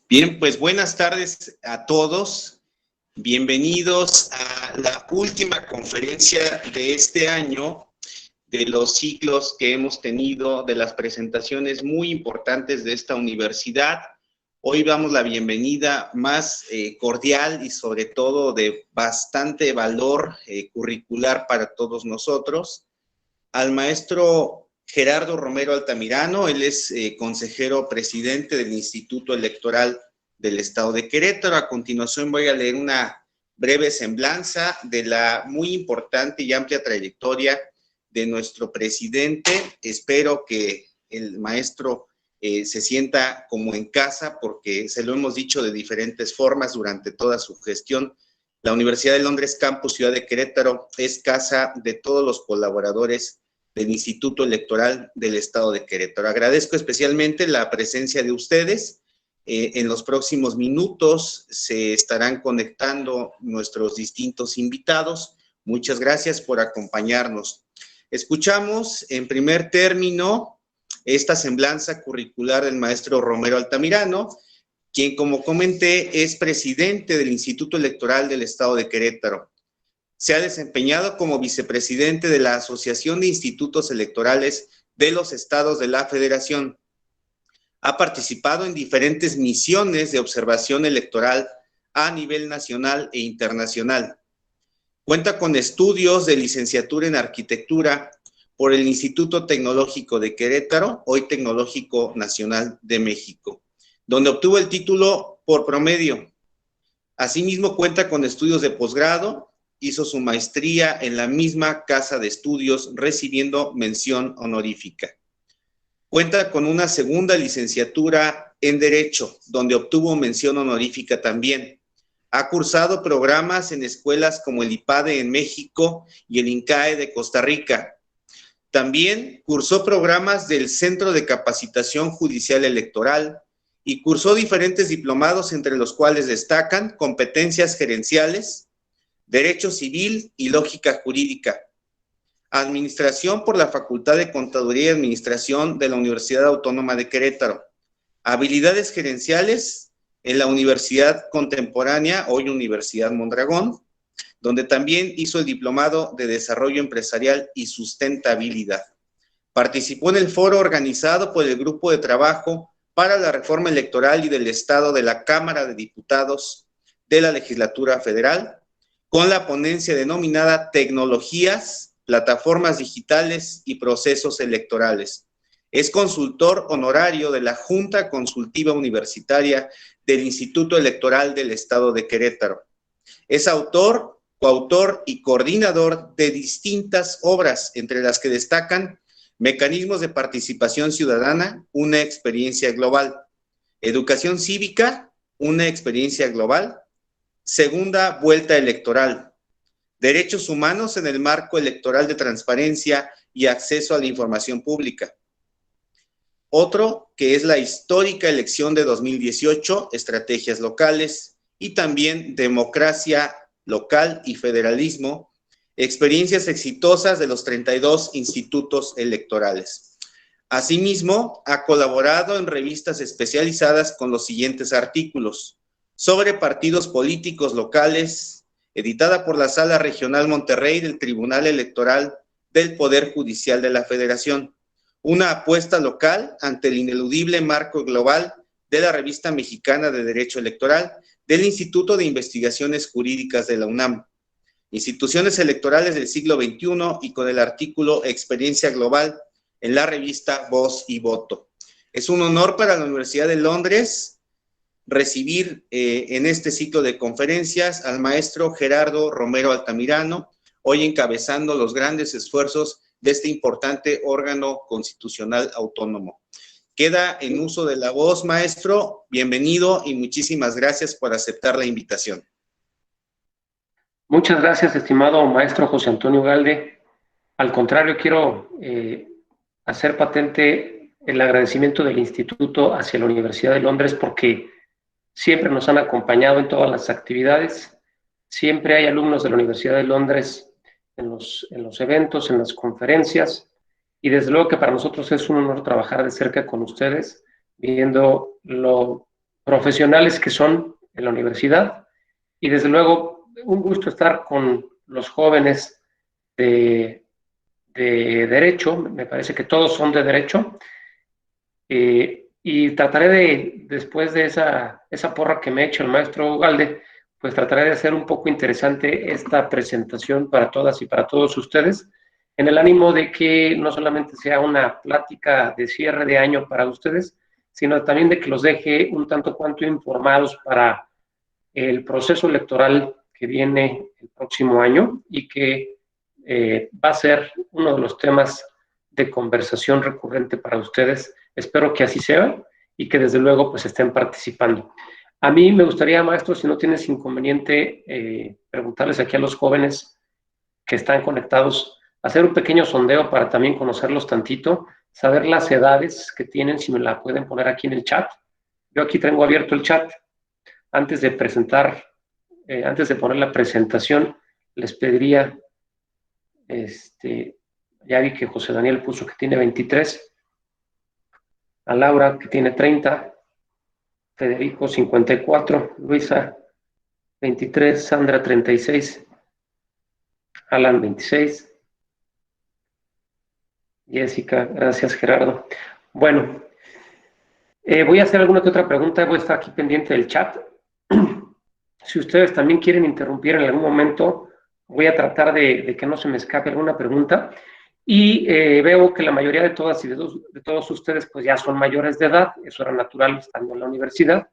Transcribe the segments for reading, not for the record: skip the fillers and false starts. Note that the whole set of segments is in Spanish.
Bien, pues buenas tardes a todos. Bienvenidos a la última conferencia de este año, de los ciclos que hemos tenido, de las presentaciones muy importantes de esta universidad. Hoy damos la bienvenida más cordial y sobre todo de bastante valor curricular para todos nosotros al maestro Gerardo Romero Altamirano. Él es consejero presidente del Instituto Electoral del Estado de Querétaro. A continuación voy a leer una breve semblanza de la muy importante y amplia trayectoria de nuestro presidente. Espero que el maestro se sienta como en casa, porque se lo hemos dicho de diferentes formas durante toda su gestión. La Universidad de Londres Campus Ciudad de Querétaro es casa de todos los colaboradores del Instituto Electoral del Estado de Querétaro. Agradezco especialmente la presencia de ustedes. En los próximos minutos se estarán conectando nuestros distintos invitados. Muchas gracias por acompañarnos. Escuchamos en primer término esta semblanza curricular del maestro Romero Altamirano, quien, como comenté, es presidente del Instituto Electoral del Estado de Querétaro. Se ha desempeñado como vicepresidente de la Asociación de Institutos Electorales de los Estados de la Federación. Ha participado en diferentes misiones de observación electoral a nivel nacional e internacional. Cuenta con estudios de licenciatura en arquitectura por el Instituto Tecnológico de Querétaro, hoy Tecnológico Nacional de México, donde obtuvo el título por promedio. Asimismo, cuenta con estudios de posgrado. Hizo su maestría en la misma casa de estudios, recibiendo mención honorífica. Cuenta con una segunda licenciatura en Derecho, donde obtuvo mención honorífica también. Ha cursado programas en escuelas como el IPADE en México y el INCAE de Costa Rica. También cursó programas del Centro de Capacitación Judicial Electoral y cursó diferentes diplomados, entre los cuales destacan competencias gerenciales, Derecho Civil y Lógica Jurídica, Administración por la Facultad de Contaduría y Administración de la Universidad Autónoma de Querétaro, Habilidades Gerenciales en la Universidad Contemporánea, hoy Universidad Mondragón, donde también hizo el Diplomado de Desarrollo Empresarial y Sustentabilidad. Participó en el foro organizado por el Grupo de Trabajo para la Reforma Electoral y del Estado de la Cámara de Diputados de la Legislatura Federal, con la ponencia denominada Tecnologías, Plataformas Digitales y Procesos Electorales. Es consultor honorario de la Junta Consultiva Universitaria del Instituto Electoral del Estado de Querétaro. Es autor, coautor y coordinador de distintas obras, entre las que destacan Mecanismos de Participación Ciudadana, una experiencia global; Educación Cívica, una experiencia global; Segunda Vuelta Electoral; Derechos Humanos en el Marco Electoral de Transparencia y Acceso a la Información Pública. Otro, que es la histórica elección de 2018, Estrategias Locales, y también Democracia Local y Federalismo, experiencias exitosas de los 32 institutos electorales. Asimismo, ha colaborado en revistas especializadas con los siguientes artículos: sobre partidos políticos locales, editada por la Sala Regional Monterrey del Tribunal Electoral del Poder Judicial de la Federación; una apuesta local ante el ineludible marco global, de la Revista Mexicana de Derecho Electoral del Instituto de Investigaciones Jurídicas de la UNAM; Instituciones Electorales del Siglo XXI, y con el artículo Experiencia Global en la revista Voz y Voto. Es un honor para la Universidad de Londres recibir en este ciclo de conferencias al maestro Gerardo Romero Altamirano, hoy encabezando los grandes esfuerzos de este importante órgano constitucional autónomo. Queda en uso de la voz, maestro. Bienvenido y muchísimas gracias por aceptar la invitación. Muchas gracias, estimado maestro José Antonio Ugalde. Al contrario, quiero hacer patente el agradecimiento del Instituto hacia la Universidad de Londres, porque siempre nos han acompañado en todas las actividades. Siempre hay alumnos de la Universidad de Londres en los eventos, en las conferencias, y desde luego que para nosotros es un honor trabajar de cerca con ustedes, viendo lo profesionales que son en la universidad, y desde luego un gusto estar con los jóvenes de Derecho. Me parece que todos son de Derecho, y trataré después de esa porra que me ha hecho el maestro Ugalde, pues trataré de hacer un poco interesante esta presentación para todas y para todos ustedes, en el ánimo de que no solamente sea una plática de cierre de año para ustedes, sino también de que los deje un tanto cuanto informados para el proceso electoral que viene el próximo año, y que va a ser uno de los temas de conversación recurrente para ustedes. Espero que así sea y que desde luego pues estén participando. A mí me gustaría, maestro, si no tienes inconveniente, preguntarles aquí a los jóvenes que están conectados, hacer un pequeño sondeo para también conocerlos tantito, saber las edades que tienen, si me la pueden poner aquí en el chat. Yo aquí tengo abierto el chat. Antes de presentar, antes de poner la presentación, les pediría, ya vi que José Daniel puso que tiene 23, a Laura que tiene 30, Federico 54, Luisa 23, Sandra 36, Alan 26, Jessica, gracias Gerardo. Bueno, voy a hacer alguna que otra pregunta, voy a estar aquí pendiente del chat. Si ustedes también quieren interrumpir en algún momento, voy a tratar de que no se me escape alguna pregunta. Y veo que la mayoría de todas y de todos ustedes pues ya son mayores de edad, eso era natural estando en la universidad,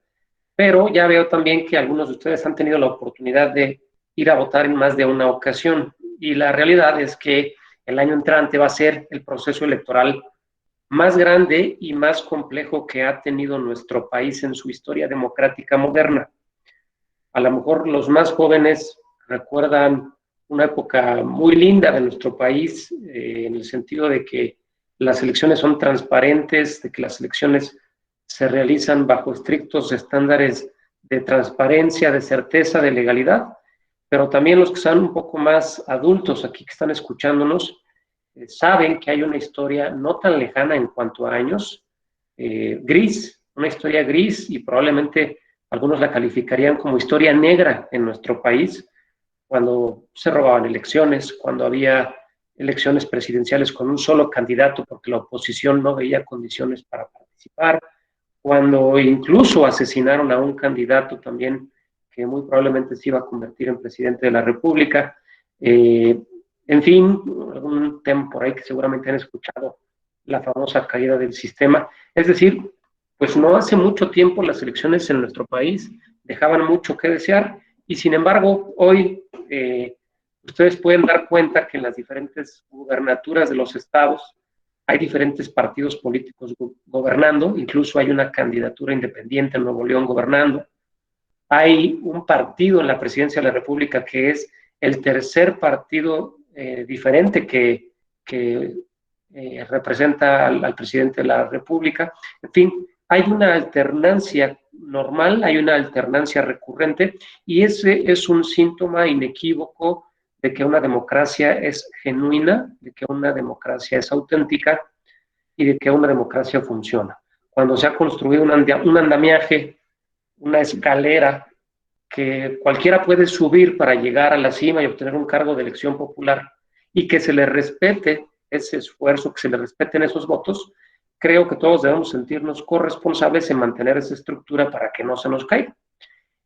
pero ya veo también que algunos de ustedes han tenido la oportunidad de ir a votar en más de una ocasión, y la realidad es que el año entrante va a ser el proceso electoral más grande y más complejo que ha tenido nuestro país en su historia democrática moderna. A lo mejor los más jóvenes recuerdan una época muy linda de nuestro país, en el sentido de que las elecciones son transparentes, de que las elecciones se realizan bajo estrictos estándares de transparencia, de certeza, de legalidad, pero también los que son un poco más adultos aquí que están escuchándonos, saben que hay una historia no tan lejana en cuanto a años, gris, una historia gris, y probablemente algunos la calificarían como historia negra en nuestro país, cuando se robaban elecciones, cuando había elecciones presidenciales con un solo candidato porque la oposición no veía condiciones para participar, cuando incluso asesinaron a un candidato también que muy probablemente se iba a convertir en presidente de la República. En fin, algún tema por ahí que seguramente han escuchado, la famosa caída del sistema. Es decir, pues no hace mucho tiempo las elecciones en nuestro país dejaban mucho que desear, y sin embargo hoy ustedes pueden dar cuenta que en las diferentes gubernaturas de los estados hay diferentes partidos políticos gobernando, incluso hay una candidatura independiente en Nuevo León gobernando. Hay un partido en la presidencia de la República que es el tercer partido diferente que representa al presidente de la República. En fin, hay una alternancia normal, hay una alternancia recurrente, y ese es un síntoma inequívoco de que una democracia es genuina, de que una democracia es auténtica y de que una democracia funciona. Cuando se ha construido un andamiaje, una escalera que cualquiera puede subir para llegar a la cima y obtener un cargo de elección popular, y que se le respete ese esfuerzo, que se le respeten esos votos, creo que todos debemos sentirnos corresponsables en mantener esa estructura para que no se nos caiga.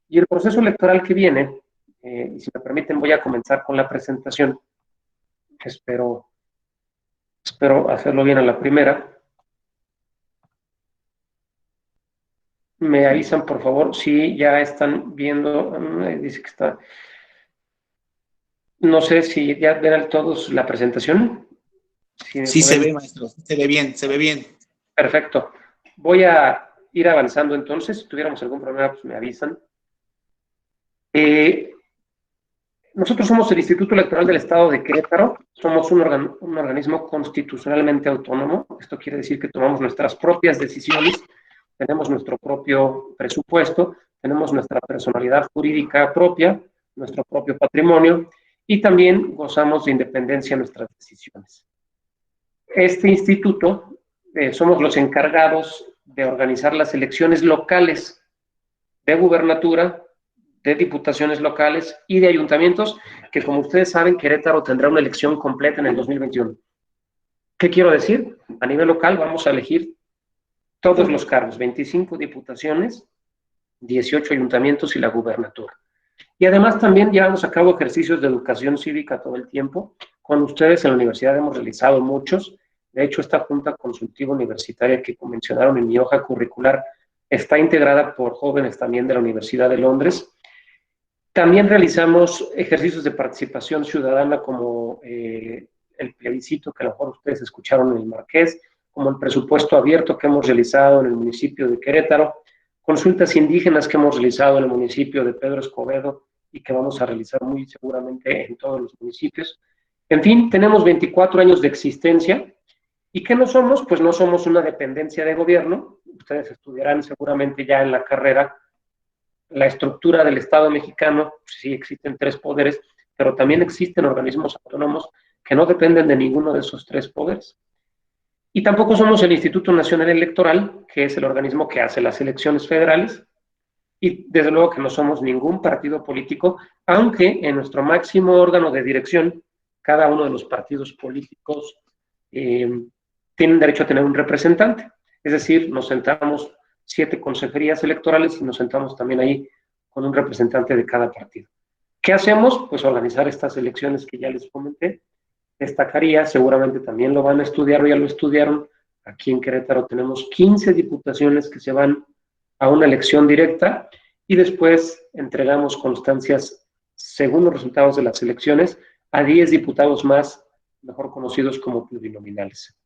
Y el proceso electoral que viene, y si me permiten voy a comenzar con la presentación, espero hacerlo bien a la primera. Me avisan, por favor, si ya están viendo. Dice que está. No sé si ya ven todos la presentación. Sí, se ve, maestro, se ve bien, se ve bien. Perfecto. Voy a ir avanzando entonces. Si tuviéramos algún problema, pues me avisan. Nosotros somos el Instituto Electoral del Estado de Querétaro. Somos un organismo constitucionalmente autónomo. Esto quiere decir que tomamos nuestras propias decisiones, tenemos nuestro propio presupuesto, tenemos nuestra personalidad jurídica propia, nuestro propio patrimonio, y también gozamos de independencia en nuestras decisiones. Este instituto somos los encargados de organizar las elecciones locales de gubernatura, de diputaciones locales y de ayuntamientos, que como ustedes saben, Querétaro tendrá una elección completa en el 2021. ¿Qué quiero decir? A nivel local vamos a elegir todos los cargos, 25 diputaciones, 18 ayuntamientos y la gubernatura. Y además también llevamos a cabo ejercicios de educación cívica todo el tiempo. Con ustedes en la universidad hemos realizado muchos. De hecho, esta junta consultiva universitaria que mencionaron en mi hoja curricular está integrada por jóvenes también de la Universidad de Londres. También realizamos ejercicios de participación ciudadana como el plebiscito que a lo mejor ustedes escucharon en el Marqués, como el presupuesto abierto que hemos realizado en el municipio de Querétaro, consultas indígenas que hemos realizado en el municipio de Pedro Escobedo y que vamos a realizar muy seguramente en todos los municipios. En fin, tenemos 24 años de existencia. ¿Y qué no somos? Pues no somos una dependencia de gobierno. Ustedes estudiarán seguramente ya en la carrera la estructura del Estado mexicano. Sí existen 3 poderes, pero también existen organismos autónomos que no dependen de ninguno de esos 3 poderes. Y tampoco somos el Instituto Nacional Electoral, que es el organismo que hace las elecciones federales, y desde luego que no somos ningún partido político, aunque en nuestro máximo órgano de dirección, cada uno de los partidos políticos tienen derecho a tener un representante. Es decir, nos sentamos 7 consejerías electorales y nos sentamos también ahí con un representante de cada partido. ¿Qué hacemos? Pues organizar estas elecciones que ya les comenté. Destacaría, seguramente también lo van a estudiar o ya lo estudiaron, aquí en Querétaro tenemos 15 diputaciones que se van a una elección directa y después entregamos constancias según los resultados de las elecciones a 10 diputados más, mejor conocidos como plurinominales.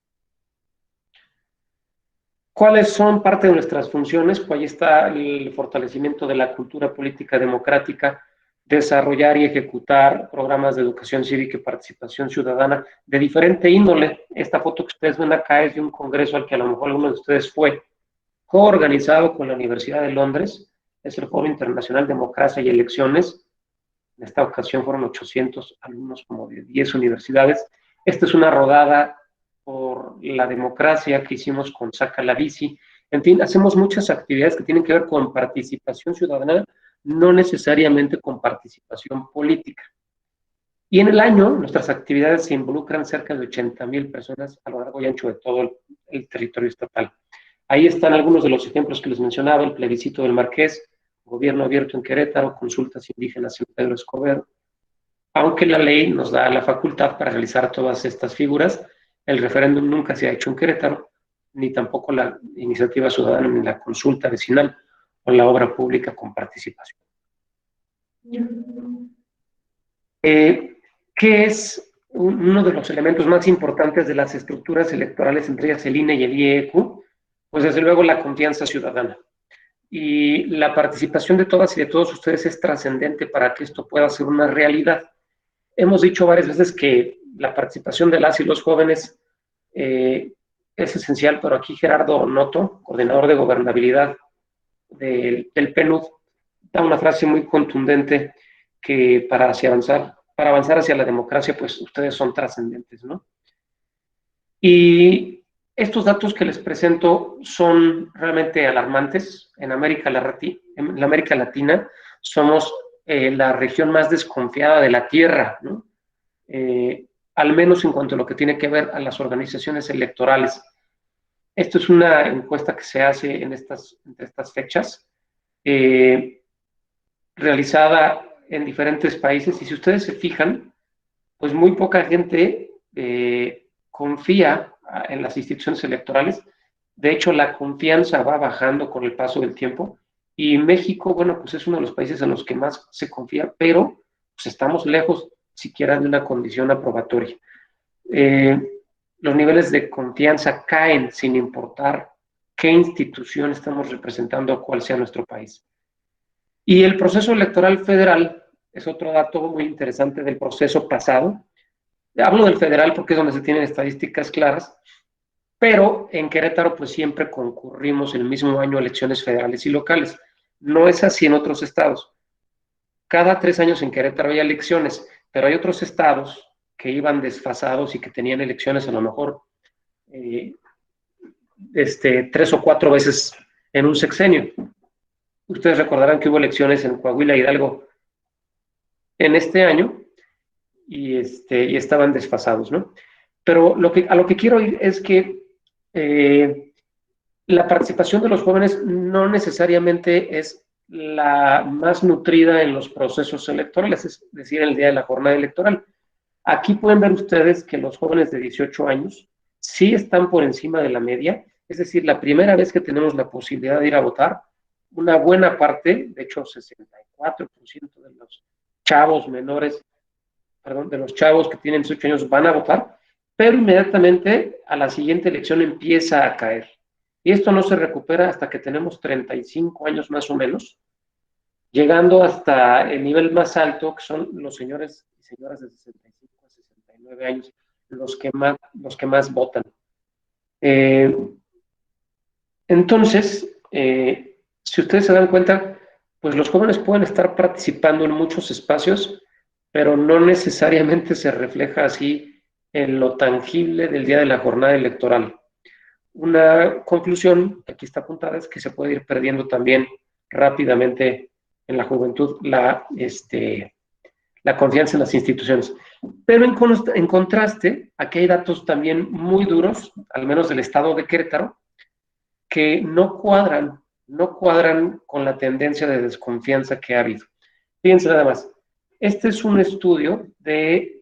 ¿Cuáles son parte de nuestras funciones? Pues ahí está el fortalecimiento de la cultura política democrática, desarrollar y ejecutar programas de educación cívica y participación ciudadana de diferente índole. Esta foto que ustedes ven acá es de un congreso al que a lo mejor alguno de ustedes fue, coorganizado con la Universidad de Londres, es el Foro Internacional Democracia y Elecciones. En esta ocasión fueron 800 alumnos como de 10 universidades. Esta es una rodada por la democracia que hicimos con Saca la Bici. En fin, hacemos muchas actividades que tienen que ver con participación ciudadana, no necesariamente con participación política. Y en el año, nuestras actividades se involucran cerca de 80,000 personas a lo largo y ancho de todo el territorio estatal. Ahí están algunos de los ejemplos que les mencionaba: el plebiscito del Marqués, gobierno abierto en Querétaro, consultas indígenas en Pedro Escobedo. Aunque la ley nos da la facultad para realizar todas estas figuras, el referéndum nunca se ha hecho en Querétaro, ni tampoco la iniciativa ciudadana, ni la consulta vecinal o la obra pública con participación. ¿Qué es uno de los elementos más importantes de las estructuras electorales, entre ellas el INE y el IEQ? Pues desde luego la confianza ciudadana. Y la participación de todas y de todos ustedes es trascendente para que esto pueda ser una realidad. Hemos dicho varias veces que la participación de las y los jóvenes es esencial, pero aquí Gerardo Noto, coordinador de gobernabilidad del PNUD, da una frase muy contundente que para avanzar hacia la democracia, pues ustedes son trascendentes, ¿no? Y estos datos que les presento son realmente alarmantes. En América Latina somos la región más desconfiada de la Tierra, ¿no? Al menos en cuanto a lo que tiene que ver a las organizaciones electorales. Esto es una encuesta que se hace entre estas fechas, realizada en diferentes países, y si ustedes se fijan, pues muy poca gente confía en las instituciones electorales. De hecho, la confianza va bajando con el paso del tiempo, y México, bueno, pues es uno de los países en los que más se confía, pero pues estamos lejos siquiera de una condición aprobatoria. Los niveles de confianza caen sin importar qué institución estamos representando o cuál sea nuestro país. Y el proceso electoral federal es otro dato muy interesante del proceso pasado. Hablo del federal porque es donde se tienen estadísticas claras, pero en Querétaro pues siempre concurrimos el mismo año a elecciones federales y locales. No es así en otros estados. Cada 3 años en Querétaro hay elecciones, pero hay otros estados que iban desfasados y que tenían elecciones a lo mejor 3 o 4 veces en un sexenio. Ustedes recordarán que hubo elecciones en Coahuila, Hidalgo, en este año, y estaban desfasados, ¿no? Pero a lo que quiero ir es que la participación de los jóvenes no necesariamente es la más nutrida en los procesos electorales, es decir, el día de la jornada electoral. Aquí pueden ver ustedes que los jóvenes de 18 años sí están por encima de la media, es decir, la primera vez que tenemos la posibilidad de ir a votar, una buena parte, de hecho 64% de los chavos menores, perdón, de los chavos que tienen 18 años van a votar, pero inmediatamente a la siguiente elección empieza a caer. Y esto no se recupera hasta que tenemos 35 años más o menos, llegando hasta el nivel más alto, que son los señores y señoras de 65 a 69 años, los que más votan. Entonces, si ustedes se dan cuenta, pues los jóvenes pueden estar participando en muchos espacios, pero no necesariamente se refleja así en lo tangible del día de la jornada electoral. Una conclusión que aquí está apuntada es que se puede ir perdiendo también rápidamente en la juventud la confianza en las instituciones. Pero en contraste, aquí hay datos también muy duros, al menos del estado de Querétaro, que no cuadran con la tendencia de desconfianza que ha habido. Fíjense nada más, este es un estudio de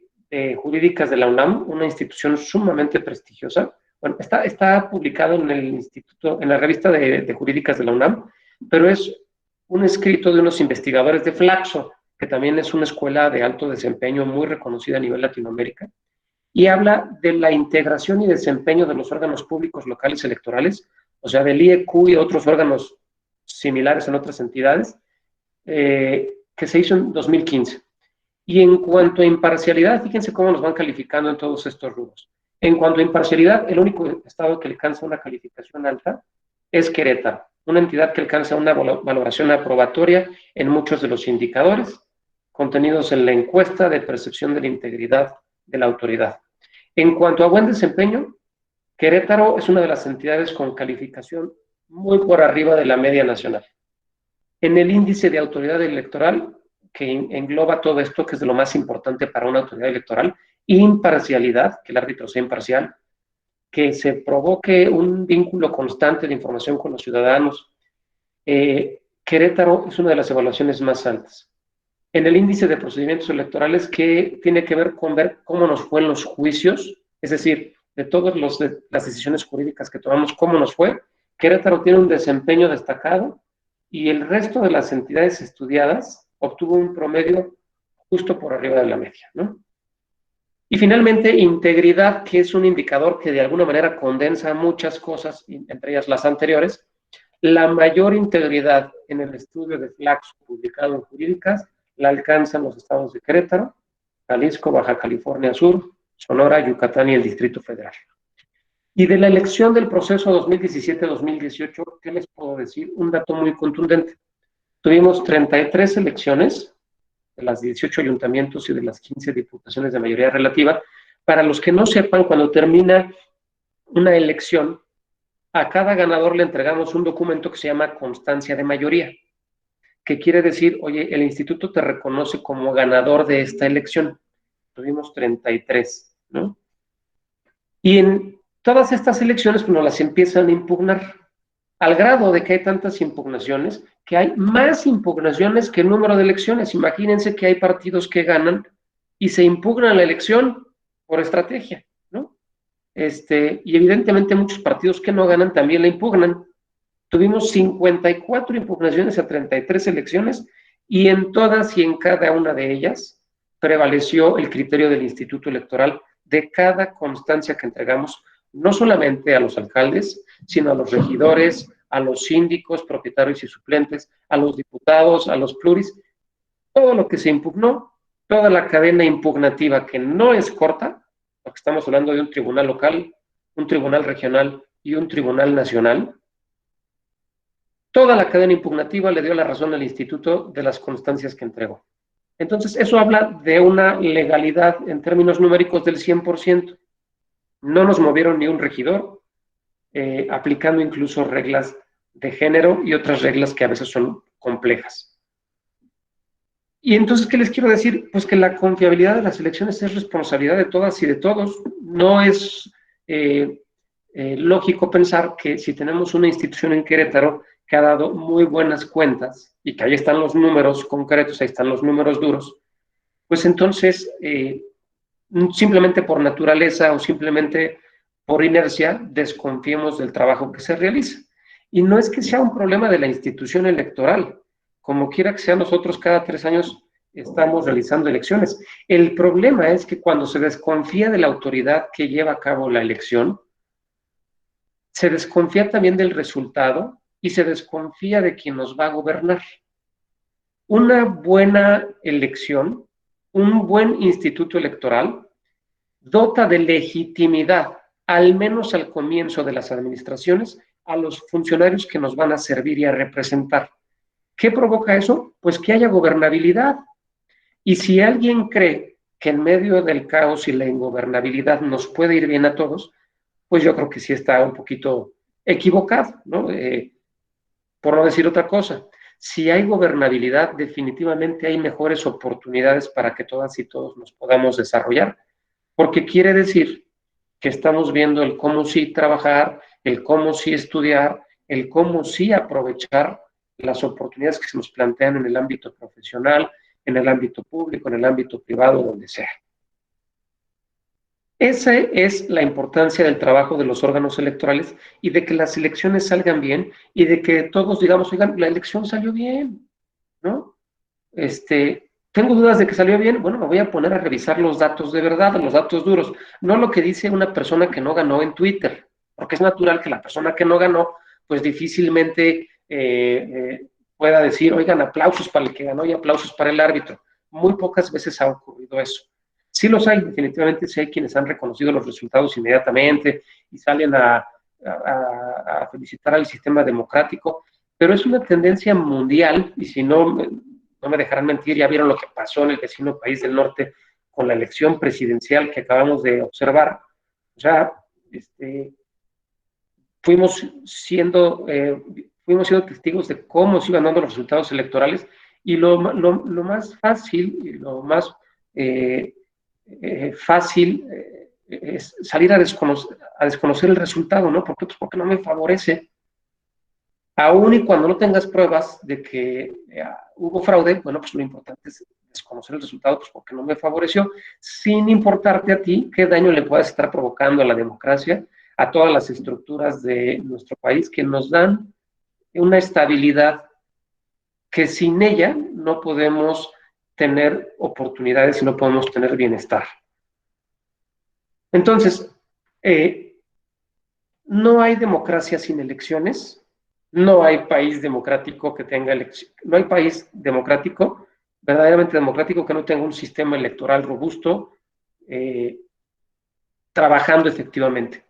jurídicas de la UNAM, una institución sumamente prestigiosa. Bueno, está publicado en el instituto, en la revista de jurídicas de la UNAM, pero es un escrito de unos investigadores de Flaxo, que también es una escuela de alto desempeño muy reconocida a nivel Latinoamérica, y habla de la integración y desempeño de los órganos públicos locales electorales, o sea, del IEQ y otros órganos similares en otras entidades, que se hizo en 2015. Y en cuanto a imparcialidad, fíjense cómo nos van calificando en todos estos rubros. En cuanto a imparcialidad, el único estado que alcanza una calificación alta es Querétaro, una entidad que alcanza una valoración aprobatoria en muchos de los indicadores contenidos en la encuesta de percepción de la integridad de la autoridad. En cuanto a buen desempeño, Querétaro es una de las entidades con calificación muy por arriba de la media nacional. En el índice de autoridad electoral, que engloba todo esto, que es de lo más importante para una autoridad electoral, imparcialidad, que el árbitro sea imparcial, que se provoque un vínculo constante de información con los ciudadanos. Querétaro es una de las evaluaciones más altas. En el índice de procedimientos electorales, que tiene que ver con ver cómo nos fue en los juicios, es decir, de todas las decisiones jurídicas que tomamos, cómo nos fue, Querétaro tiene un desempeño destacado y el resto de las entidades estudiadas obtuvo un promedio justo por arriba de la media, ¿no? Y finalmente, integridad, que es un indicador que de alguna manera condensa muchas cosas, entre ellas las anteriores. La mayor integridad en el estudio de Flaxo publicado en Jurídicas la alcanzan los estados de Querétaro, Jalisco, Baja California Sur, Sonora, Yucatán y el Distrito Federal. Y de la elección del proceso 2017-2018, ¿qué les puedo decir? Un dato muy contundente. Tuvimos 33 elecciones de las 18 ayuntamientos y de las 15 diputaciones de mayoría relativa. Para los que no sepan, cuando termina una elección, a cada ganador le entregamos un documento que se llama constancia de mayoría, que quiere decir, oye, el instituto te reconoce como ganador de esta elección. Tuvimos 33, ¿no? Y en todas estas elecciones, pues, nos las empiezan a impugnar, al grado de que hay tantas impugnaciones, que hay más impugnaciones que el número de elecciones. Imagínense que hay partidos que ganan y se impugnan la elección por estrategia, ¿no? Y evidentemente muchos partidos que no ganan también la impugnan. Tuvimos 54 impugnaciones a 33 elecciones y en todas y en cada una de ellas prevaleció el criterio del Instituto Electoral de cada constancia que entregamos, no solamente a los alcaldes, sino a los regidores, a los síndicos, propietarios y suplentes, a los diputados, a los pluris, todo lo que se impugnó, toda la cadena impugnativa que no es corta, porque estamos hablando de un tribunal local, un tribunal regional y un tribunal nacional. Toda la cadena impugnativa le dio la razón al instituto de las constancias que entregó. Entonces, eso habla de una legalidad en términos numéricos del 100%. No nos movieron ni un regidor, aplicando incluso reglas de género y otras reglas que a veces son complejas. Y entonces, ¿qué les quiero decir? Pues que la confiabilidad de las elecciones es responsabilidad de todas y de todos. No es lógico pensar que si tenemos una institución en Querétaro que ha dado muy buenas cuentas y que ahí están los números concretos, ahí están los números duros, pues entonces simplemente por naturaleza o simplemente por inercia desconfiemos del trabajo que se realiza. Y no es que sea un problema de la institución electoral, como quiera que sea, nosotros cada 3 años estamos realizando elecciones. El problema es que cuando se desconfía de la autoridad que lleva a cabo la elección, se desconfía también del resultado y se desconfía de quien nos va a gobernar. Una buena elección, un buen instituto electoral, dota de legitimidad, al menos al comienzo de las administraciones, a los funcionarios que nos van a servir y a representar. ¿Qué provoca eso? Pues que haya gobernabilidad. Y si alguien cree que en medio del caos y la ingobernabilidad nos puede ir bien a todos, pues yo creo que sí está un poquito equivocado, ¿no? Por no decir otra cosa. Si hay gobernabilidad, definitivamente hay mejores oportunidades para que todas y todos nos podamos desarrollar, porque quiere decir que estamos viendo el cómo sí trabajar, el cómo sí estudiar, el cómo sí aprovechar las oportunidades que se nos plantean en el ámbito profesional, en el ámbito público, en el ámbito privado, donde sea. Esa es la importancia del trabajo de los órganos electorales y de que las elecciones salgan bien y de que todos digamos, oigan, la elección salió bien, ¿no? Tengo dudas de que salió bien, bueno, me voy a poner a revisar los datos de verdad, los datos duros, no lo que dice una persona que no ganó en Twitter, porque es natural que la persona que no ganó, pues difícilmente pueda decir, oigan, aplausos para el que ganó y aplausos para el árbitro. Muy pocas veces ha ocurrido eso. Sí los hay, definitivamente sí hay quienes han reconocido los resultados inmediatamente y salen a felicitar al sistema democrático, pero es una tendencia mundial y si no me dejarán mentir, ya vieron lo que pasó en el vecino país del norte con la elección presidencial que acabamos de observar. O sea, fuimos siendo testigos de cómo se iban dando los resultados electorales y lo más fácil y lo más fácil es salir a desconocer el resultado, ¿no? Porque no me favorece. Aún y cuando no tengas pruebas de que hubo fraude, bueno, pues lo importante es desconocer el resultado, pues porque no me favoreció, sin importarte a ti qué daño le puedas estar provocando a la democracia, a todas las estructuras de nuestro país que nos dan una estabilidad que sin ella no podemos tener oportunidades y no podemos tener bienestar. Entonces, no hay democracia sin elecciones. No hay país democrático que tenga elecciones. No hay país democrático, verdaderamente democrático, que no tenga un sistema electoral robusto, trabajando efectivamente.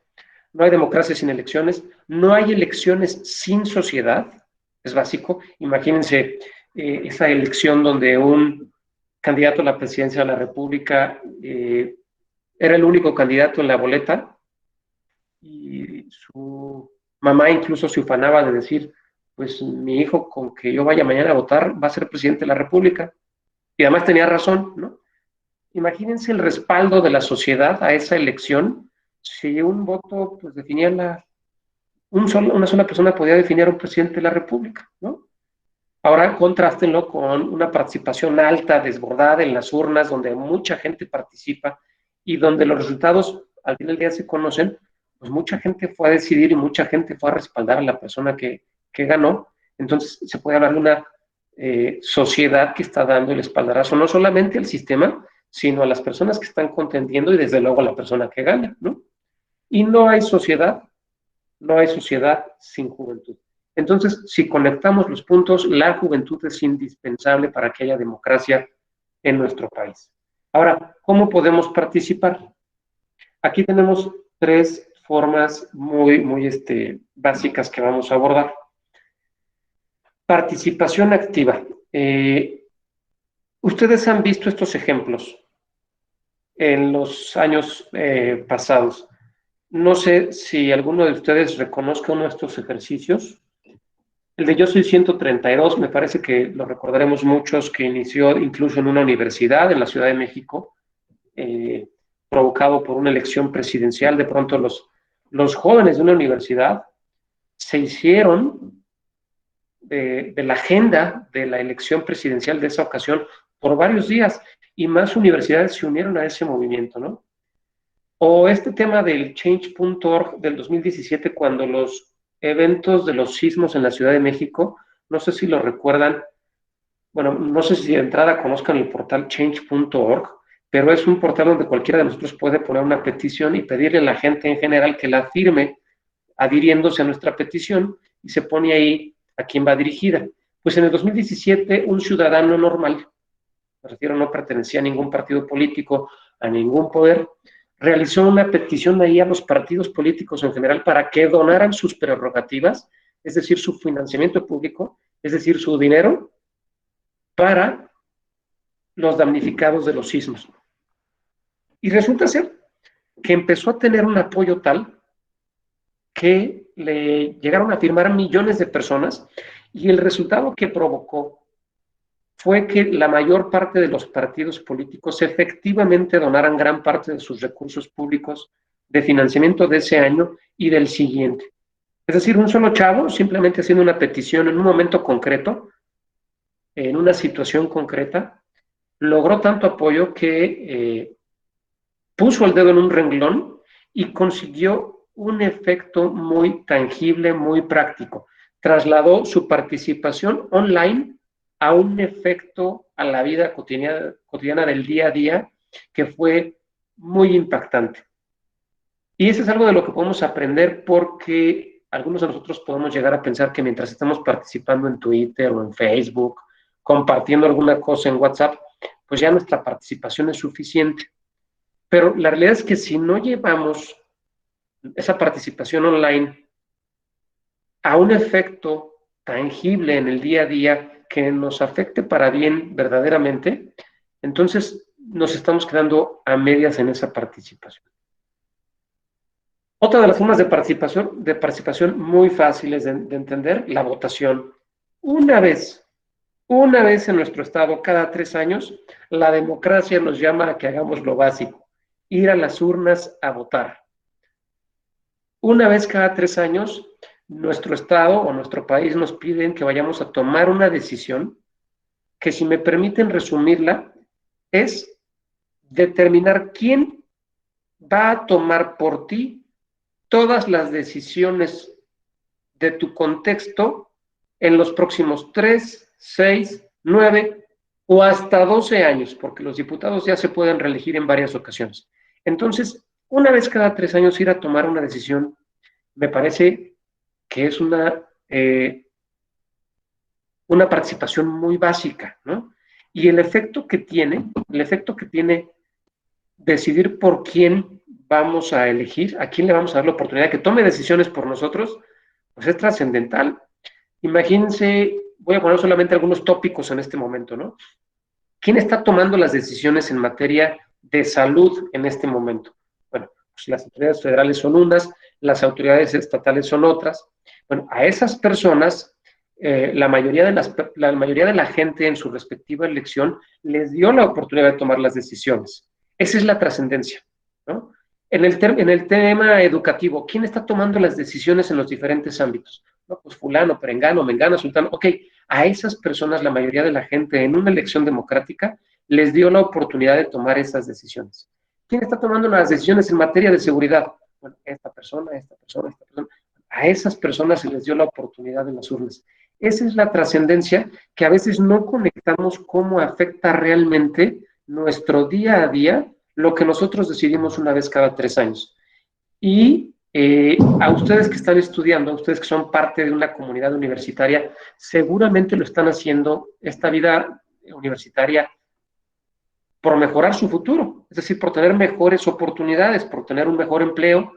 No hay democracia sin elecciones. No hay elecciones sin sociedad. Es básico. Imagínense esa elección donde un candidato a la presidencia de la República era el único candidato en la boleta y su mamá incluso se ufanaba de decir, pues mi hijo con que yo vaya mañana a votar va a ser presidente de la República. Y además tenía razón, ¿no? Imagínense el respaldo de la sociedad a esa elección si un voto pues definía una sola persona podía definir a un presidente de la República, ¿no? Ahora contrástenlo con una participación alta, desbordada en las urnas, donde mucha gente participa y donde los resultados al final del día se conocen, pues mucha gente fue a decidir y mucha gente fue a respaldar a la persona que ganó. Entonces se puede hablar de una sociedad que está dando el espaldarazo no solamente al sistema, sino a las personas que están contendiendo y desde luego a la persona que gana, ¿no? Y no hay sociedad sin juventud. Entonces, si conectamos los puntos, la juventud es indispensable para que haya democracia en nuestro país. Ahora, ¿cómo podemos participar? Aquí tenemos 3 formas muy básicas que vamos a abordar. Participación activa. Ustedes han visto estos ejemplos en los años pasados. No sé si alguno de ustedes reconozca uno de estos ejercicios. El de Yo Soy 132, me parece que lo recordaremos muchos, que inició incluso en una universidad en la Ciudad de México, eh, provocado por una elección presidencial. De pronto los jóvenes de una universidad se hicieron de la agenda de la elección presidencial de esa ocasión por varios días, y más universidades se unieron a ese movimiento, ¿no? O este tema del Change.org del 2017, cuando los eventos de los sismos en la Ciudad de México, no sé si lo recuerdan, bueno, no sé si de entrada conozcan el portal Change.org, pero es un portal donde cualquiera de nosotros puede poner una petición y pedirle a la gente en general que la firme adhiriéndose a nuestra petición, y se pone ahí a quién va dirigida. Pues en el 2017, un ciudadano normal, me refiero, no pertenecía a ningún partido político, a ningún poder, realizó una petición ahí a los partidos políticos en general para que donaran sus prerrogativas, es decir, su financiamiento público, es decir, su dinero, para los damnificados de los sismos. Y resulta ser que empezó a tener un apoyo tal que le llegaron a firmar millones de personas, y el resultado que provocó fue que la mayor parte de los partidos políticos efectivamente donaran gran parte de sus recursos públicos de financiamiento de ese año y del siguiente. Es decir, un solo chavo, simplemente haciendo una petición en un momento concreto, en una situación concreta, logró tanto apoyo que puso el dedo en un renglón y consiguió un efecto muy tangible, muy práctico. Trasladó su participación online a un efecto a la vida cotidiana del día a día que fue muy impactante. Y eso es algo de lo que podemos aprender, porque algunos de nosotros podemos llegar a pensar que mientras estamos participando en Twitter o en Facebook, compartiendo alguna cosa en WhatsApp, pues ya nuestra participación es suficiente. Pero la realidad es que si no llevamos esa participación online a un efecto tangible en el día a día que nos afecte para bien verdaderamente, entonces nos estamos quedando a medias en esa participación. Otra de las formas de participación muy fáciles de entender, la votación. Una vez en nuestro estado, cada 3 años, la democracia nos llama a que hagamos lo básico: ir a las urnas a votar. Una vez cada 3 años, nuestro estado o nuestro país nos piden que vayamos a tomar una decisión que, si me permiten resumirla, es determinar quién va a tomar por ti todas las decisiones de tu contexto en los próximos 3, 6, 9 o hasta 12 años, porque los diputados ya se pueden reelegir en varias ocasiones. Entonces, una vez cada 3 años ir a tomar una decisión, me parece que es una participación muy básica, ¿no? Y el efecto que tiene decidir por quién vamos a elegir, a quién le vamos a dar la oportunidad de que tome decisiones por nosotros, pues es trascendental. Imagínense, voy a poner solamente algunos tópicos en este momento, ¿no? ¿Quién está tomando las decisiones en materia de salud en este momento? Bueno, pues las autoridades federales son unas, las autoridades estatales son otras. Bueno, a esas personas, la mayoría de la gente en su respectiva elección les dio la oportunidad de tomar las decisiones. Esa es la trascendencia, ¿no? En el tema educativo, ¿quién está tomando las decisiones en los diferentes ámbitos? No, pues fulano, perengano, mengano, sultano. Ok, a esas personas, la mayoría de la gente en una elección democrática les dio la oportunidad de tomar esas decisiones. ¿Quién está tomando las decisiones en materia de seguridad? Bueno, esta persona. A esas personas se les dio la oportunidad en las urnas. Esa es la trascendencia que a veces no conectamos cómo afecta realmente nuestro día a día lo que nosotros decidimos una vez cada 3 años. Y a ustedes que están estudiando, a ustedes que son parte de una comunidad universitaria, seguramente lo están haciendo esta vida universitaria por mejorar su futuro, es decir, por tener mejores oportunidades, por tener un mejor empleo.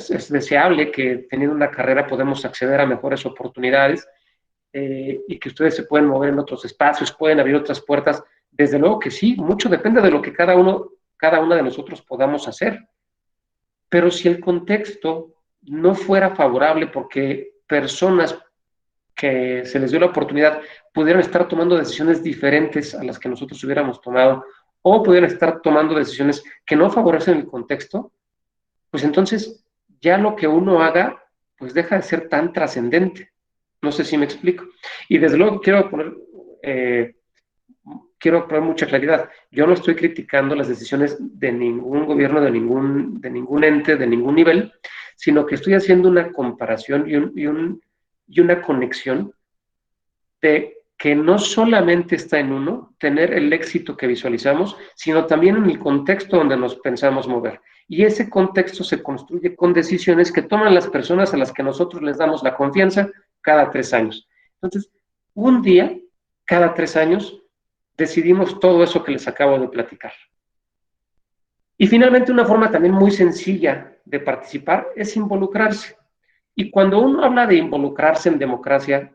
Es deseable que, teniendo una carrera, podemos acceder a mejores oportunidades, y que ustedes se pueden mover en otros espacios, pueden abrir otras puertas. Desde luego que sí, mucho depende de lo que cada una de nosotros podamos hacer. Pero si el contexto no fuera favorable porque personas que se les dio la oportunidad pudieran estar tomando decisiones diferentes a las que nosotros hubiéramos tomado, o pudieran estar tomando decisiones que no favorecen el contexto, pues entonces ya lo que uno haga, pues deja de ser tan trascendente. No sé si me explico. Y desde luego quiero poner mucha claridad. Yo no estoy criticando las decisiones de ningún gobierno, de ningún ente, de ningún nivel, sino que estoy haciendo una comparación y una conexión de que no solamente está en uno tener el éxito que visualizamos, sino también en el contexto donde nos pensamos mover. Y ese contexto se construye con decisiones que toman las personas a las que nosotros les damos la confianza cada 3 años. Entonces, un día, cada 3 años, decidimos todo eso que les acabo de platicar. Y finalmente, una forma también muy sencilla de participar es involucrarse. Y cuando uno habla de involucrarse en democracia,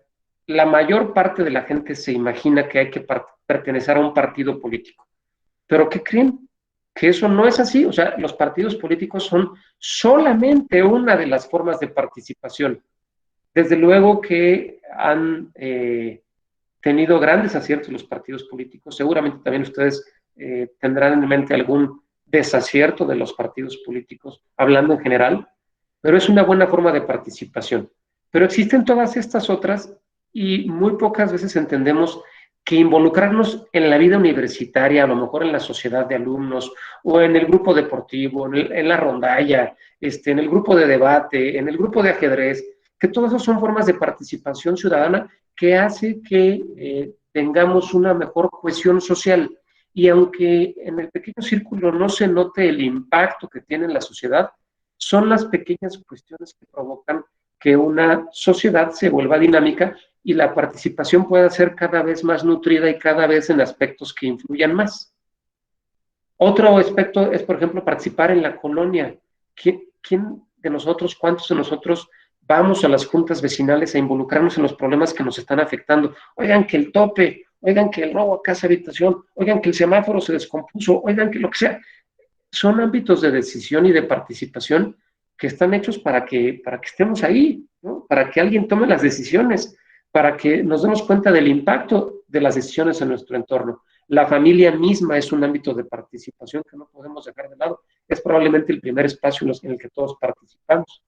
la mayor parte de la gente se imagina que hay que pertenecer a un partido político. ¿Pero qué creen? Que eso no es así. O sea, los partidos políticos son solamente una de las formas de participación. Desde luego que han tenido grandes aciertos los partidos políticos. Seguramente también ustedes tendrán en mente algún desacierto de los partidos políticos, hablando en general, pero es una buena forma de participación. Pero existen todas estas otras y muy pocas veces entendemos que involucrarnos en la vida universitaria, a lo mejor en la sociedad de alumnos o en el grupo deportivo, en la rondalla, en el grupo de debate, en el grupo de ajedrez, que todas esas son formas de participación ciudadana que hace que tengamos una mejor cohesión social. Y aunque en el pequeño círculo no se note el impacto que tiene en la sociedad, son las pequeñas cuestiones que provocan que una sociedad se vuelva dinámica y la participación pueda ser cada vez más nutrida y cada vez en aspectos que influyan más. Otro aspecto es, por ejemplo, participar en la colonia. ¿Quién de nosotros, cuántos de nosotros vamos a las juntas vecinales a involucrarnos en los problemas que nos están afectando? Oigan, que el tope, oigan, que el robo a casa habitación, oigan, que el semáforo se descompuso, oigan, que lo que sea. Son ámbitos de decisión y de participación que están hechos para que estemos ahí, ¿no? Para que alguien tome las decisiones, para que nos demos cuenta del impacto de las decisiones en nuestro entorno. La familia misma es un ámbito de participación que no podemos dejar de lado. Es probablemente el primer espacio en el que todos participamos.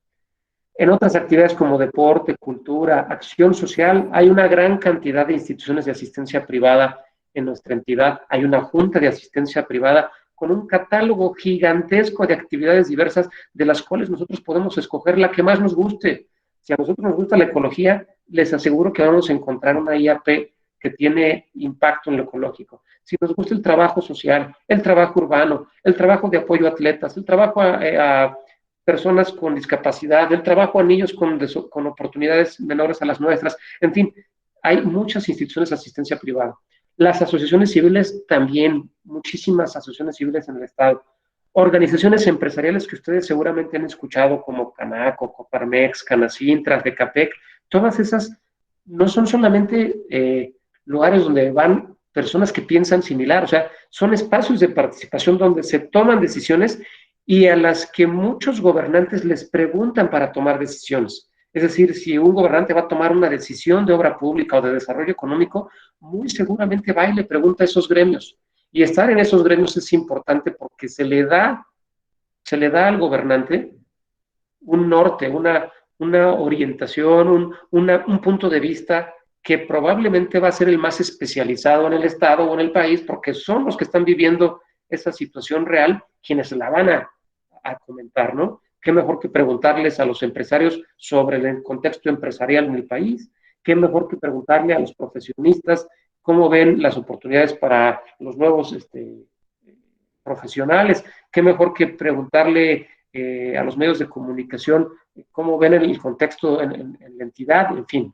En otras actividades como deporte, cultura, acción social, hay una gran cantidad de instituciones de asistencia privada en nuestra entidad. Hay una junta de asistencia privada con un catálogo gigantesco de actividades diversas de las cuales nosotros podemos escoger la que más nos guste. Si a nosotros nos gusta la ecología, les aseguro que vamos a encontrar una IAP que tiene impacto en lo ecológico. Si nos gusta el trabajo social, el trabajo urbano, el trabajo de apoyo a atletas, el trabajo a personas con discapacidad, el trabajo a niños con oportunidades menores a las nuestras, en fin, hay muchas instituciones de asistencia privada. Las asociaciones civiles también, muchísimas asociaciones civiles en el Estado. Organizaciones empresariales que ustedes seguramente han escuchado como Canaco, Coparmex, Canacintra, Decapec, todas esas no son solamente lugares donde van personas que piensan similar, o sea, son espacios de participación donde se toman decisiones y a las que muchos gobernantes les preguntan para tomar decisiones. Es decir, si un gobernante va a tomar una decisión de obra pública o de desarrollo económico, muy seguramente va y le pregunta a esos gremios. Y estar en esos gremios es importante porque se le da al gobernante un norte, una orientación, un punto de vista que probablemente va a ser el más especializado en el Estado o en el país, porque son los que están viviendo esa situación real quienes la van a comentar, ¿no? Qué mejor que preguntarles a los empresarios sobre el contexto empresarial en el país, qué mejor que preguntarle a los profesionistas cómo ven las oportunidades para los nuevos profesionales, qué mejor que preguntarle a los medios de comunicación cómo ven el contexto en la entidad, en fin.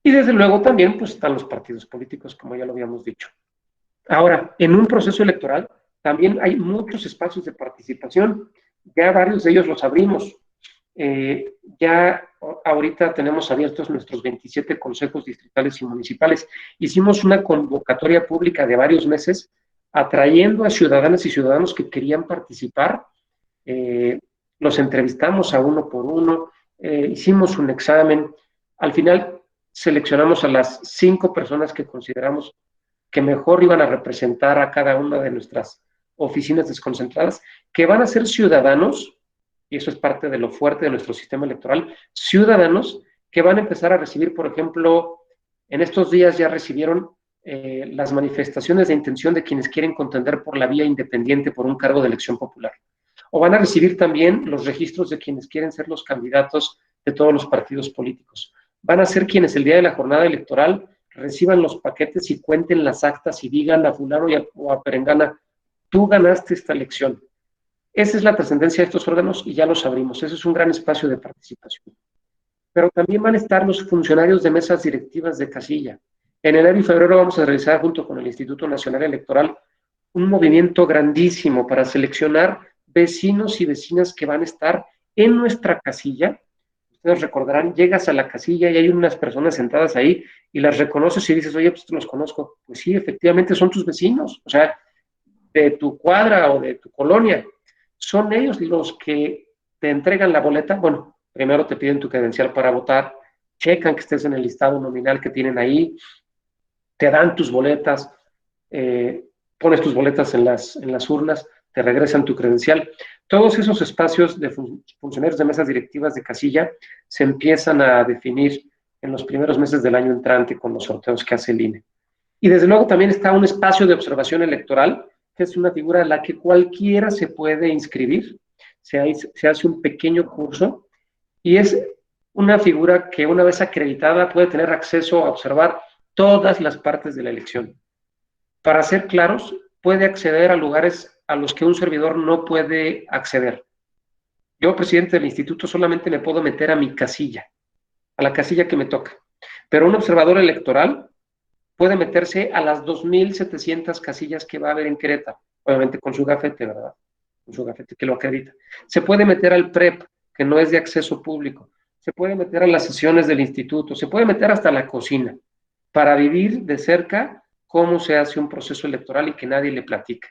Y desde luego también pues están los partidos políticos, como ya lo habíamos dicho. Ahora, en un proceso electoral también hay muchos espacios de participación, ya varios de ellos los abrimos. Ya ahorita tenemos abiertos nuestros 27 consejos distritales y municipales. Hicimos una convocatoria pública de varios meses, atrayendo a ciudadanas y ciudadanos que querían participar. los entrevistamos a uno por uno, hicimos un examen, al final seleccionamos a las 5 personas que consideramos que mejor iban a representar a cada una de nuestras oficinas desconcentradas, que van a ser ciudadanos, y eso es parte de lo fuerte de nuestro sistema electoral, ciudadanos que van a empezar a recibir, por ejemplo, en estos días ya recibieron las manifestaciones de intención de quienes quieren contender por la vía independiente por un cargo de elección popular. O van a recibir también los registros de quienes quieren ser los candidatos de todos los partidos políticos. Van a ser quienes el día de la jornada electoral reciban los paquetes y cuenten las actas y digan a fulano o a perengana, tú ganaste esta elección. Esa es la trascendencia de estos órganos y ya los abrimos. Ese es un gran espacio de participación. Pero también van a estar los funcionarios de mesas directivas de casilla. En enero y febrero vamos a realizar junto con el Instituto Nacional Electoral un movimiento grandísimo para seleccionar vecinos y vecinas que van a estar en nuestra casilla. Ustedes recordarán, llegas a la casilla y hay unas personas sentadas ahí y las reconoces y dices, oye, pues los conozco. Pues sí, efectivamente son tus vecinos, o sea, de tu cuadra o de tu colonia. Son ellos los que te entregan la boleta. Bueno, primero te piden tu credencial para votar, checan que estés en el listado nominal que tienen ahí, te dan tus boletas, pones tus boletas en las urnas, te regresan tu credencial. Todos esos espacios de funcionarios de mesas directivas de casilla se empiezan a definir en los primeros meses del año entrante con los sorteos que hace el INE. Y desde luego también está un espacio de observación electoral, que es una figura a la que cualquiera se puede inscribir. Se hace un pequeño curso y es una figura que una vez acreditada puede tener acceso a observar todas las partes de la elección. Para ser claros, puede acceder a lugares a los que un servidor no puede acceder. Yo, presidente del instituto, solamente me puedo meter a mi casilla, a la casilla que me toca. Pero un observador electoral puede meterse a las 2,700 casillas que va a haber en Querétaro, obviamente con su gafete, ¿verdad? Con su gafete que lo acredita. Se puede meter al PREP, que no es de acceso público. Se puede meter a las sesiones del instituto. Se puede meter hasta la cocina para vivir de cerca cómo se hace un proceso electoral y que nadie le platica.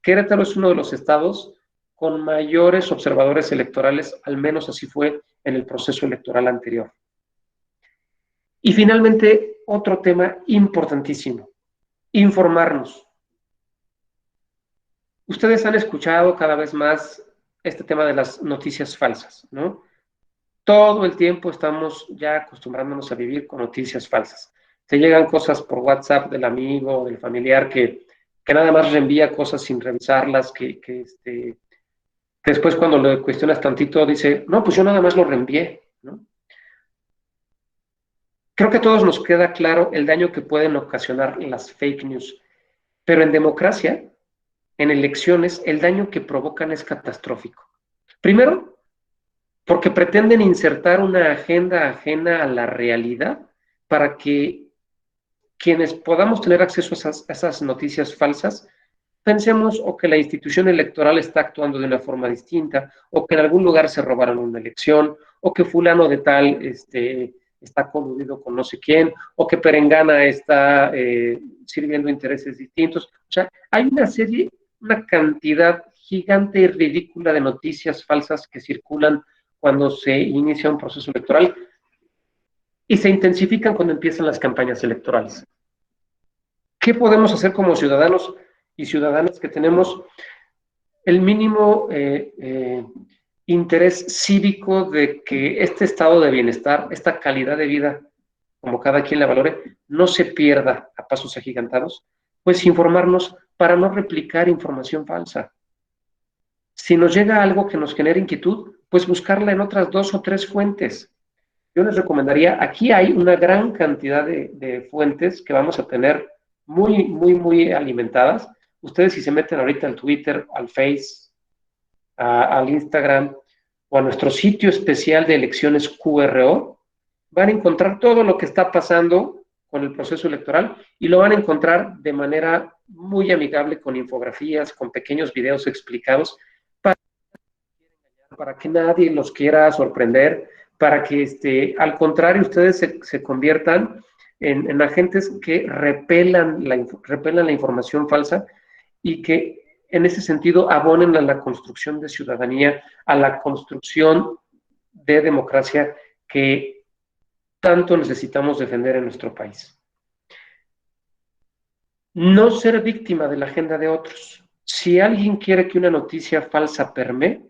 Querétaro es uno de los estados con mayores observadores electorales, al menos así fue en el proceso electoral anterior. Y finalmente, otro tema importantísimo, informarnos. Ustedes han escuchado cada vez más este tema de las noticias falsas, ¿no? Todo el tiempo estamos ya acostumbrándonos a vivir con noticias falsas. Te llegan cosas por WhatsApp del amigo, del familiar, que nada más reenvía cosas sin revisarlas, que después cuando le cuestionas tantito dice, no, pues yo nada más lo reenvié, ¿no? Creo que a todos nos queda claro el daño que pueden ocasionar las fake news, pero en democracia, en elecciones, el daño que provocan es catastrófico. Primero, porque pretenden insertar una agenda ajena a la realidad para que quienes podamos tener acceso a esas noticias falsas pensemos o que la institución electoral está actuando de una forma distinta, o que en algún lugar se robaron una elección, o que fulano de tal está coludido con no sé quién, o que perengana está sirviendo intereses distintos. O sea, hay una cantidad gigante y ridícula de noticias falsas que circulan cuando se inicia un proceso electoral y se intensifican cuando empiezan las campañas electorales. ¿Qué podemos hacer como ciudadanos y ciudadanas que tenemos el mínimo interés cívico de que este estado de bienestar, esta calidad de vida, como cada quien la valore, no se pierda a pasos agigantados? Pues informarnos para no replicar información falsa. Si nos llega algo que nos genere inquietud, pues buscarla en otras 2 o 3 fuentes. Yo les recomendaría, aquí hay una gran cantidad de fuentes que vamos a tener muy alimentadas. Ustedes si se meten ahorita al Twitter, al Face, al Instagram o a nuestro sitio especial de elecciones QRO, van a encontrar todo lo que está pasando con el proceso electoral y lo van a encontrar de manera muy amigable con infografías, con pequeños videos explicados para que nadie los quiera sorprender, para que al contrario ustedes se conviertan en agentes que repelan la información falsa y que en ese sentido abonen a la construcción de ciudadanía, a la construcción de democracia que tanto necesitamos defender en nuestro país. No ser víctima de la agenda de otros. Si alguien quiere que una noticia falsa permee,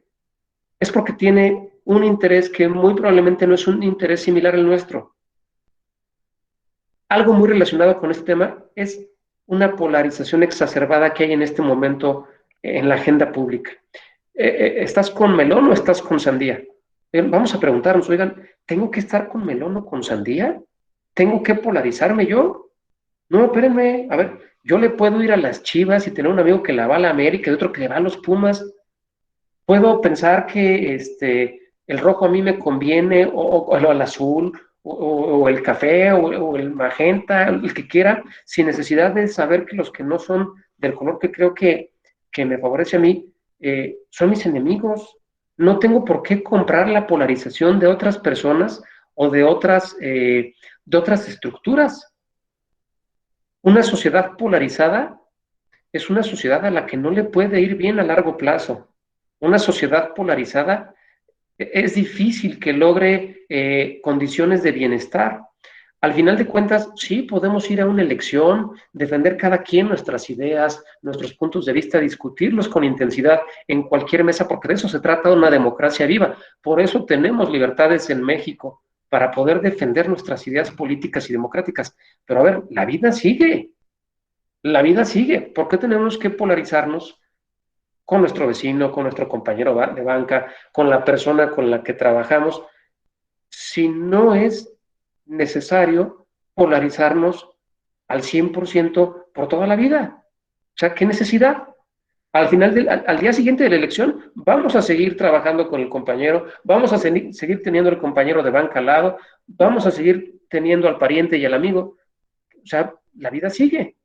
es porque tiene un interés que muy probablemente no es un interés similar al nuestro. Algo muy relacionado con este tema es una polarización exacerbada que hay en este momento en la agenda pública. ¿Estás con melón o estás con sandía? Vamos a preguntarnos, oigan, ¿tengo que estar con melón o con sandía? ¿Tengo que polarizarme yo? No, espérenme, a ver, yo le puedo ir a las Chivas y tener un amigo que le va a la América y otro que le va a los Pumas. Puedo pensar que el rojo a mí me conviene, o el azul, o el café, o el magenta, el que quiera, sin necesidad de saber que los que no son del color que creo que me favorece a mí, son mis enemigos. No tengo por qué comprar la polarización de otras personas o de otras estructuras. Una sociedad polarizada es una sociedad a la que no le puede ir bien a largo plazo. Una sociedad polarizada es difícil que logre condiciones de bienestar. Al final de cuentas, sí, podemos ir a una elección, defender cada quien nuestras ideas, nuestros puntos de vista, discutirlos con intensidad en cualquier mesa, porque de eso se trata una democracia viva. Por eso tenemos libertades en México, para poder defender nuestras ideas políticas y democráticas. Pero a ver, la vida sigue. La vida sigue. ¿Por qué tenemos que polarizarnos con nuestro vecino, con nuestro compañero de banca, con la persona con la que trabajamos, si no es necesario polarizarnos al 100% por toda la vida? O sea, ¿qué necesidad? Al final, al día siguiente de la elección, vamos a seguir trabajando con el compañero, vamos a seguir teniendo el compañero de banca al lado, vamos a seguir teniendo al pariente y al amigo. O sea, la vida sigue.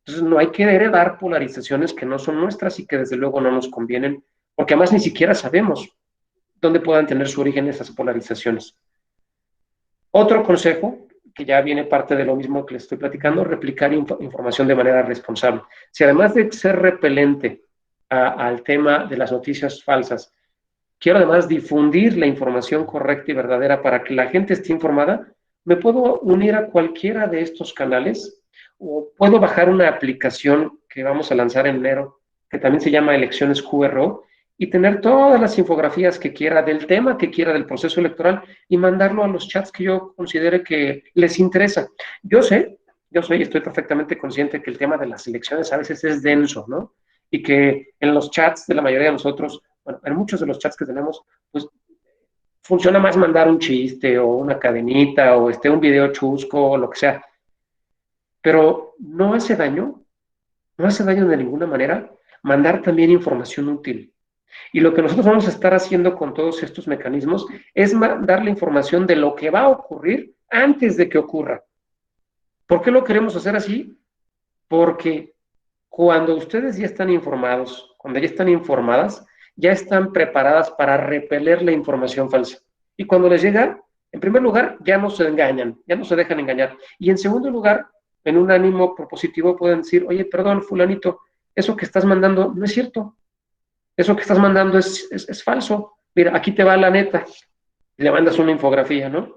Entonces no hay que heredar polarizaciones que no son nuestras y que desde luego no nos convienen, porque además ni siquiera sabemos dónde puedan tener su origen esas polarizaciones. Otro consejo, que ya viene parte de lo mismo que les estoy platicando, replicar información de manera responsable. Si además de ser repelente al tema de las noticias falsas, quiero además difundir la información correcta y verdadera para que la gente esté informada, me puedo unir a cualquiera de estos canales o puedo bajar una aplicación que vamos a lanzar en enero, que también se llama Elecciones QRO, y tener todas las infografías que quiera del tema que quiera del proceso electoral y mandarlo a los chats que yo considere que les interesa. Yo sé y estoy perfectamente consciente que el tema de las elecciones a veces es denso, ¿no? Y que en los chats de la mayoría de nosotros, bueno, en muchos de los chats que tenemos, pues funciona más mandar un chiste o una cadenita o un video chusco o lo que sea. Pero no hace daño de ninguna manera mandar también información útil. Y lo que nosotros vamos a estar haciendo con todos estos mecanismos es dar la información de lo que va a ocurrir antes de que ocurra. ¿Por qué lo queremos hacer así? Porque cuando ustedes ya están informados, cuando ya están informadas, ya están preparadas para repeler la información falsa. Y cuando les llega, en primer lugar, ya no se engañan, ya no se dejan engañar. Y en segundo lugar, en un ánimo propositivo pueden decir, oye, perdón, fulanito, eso que estás mandando no es cierto. Eso que estás mandando es falso. Mira, aquí te va la neta. Le mandas una infografía, ¿no?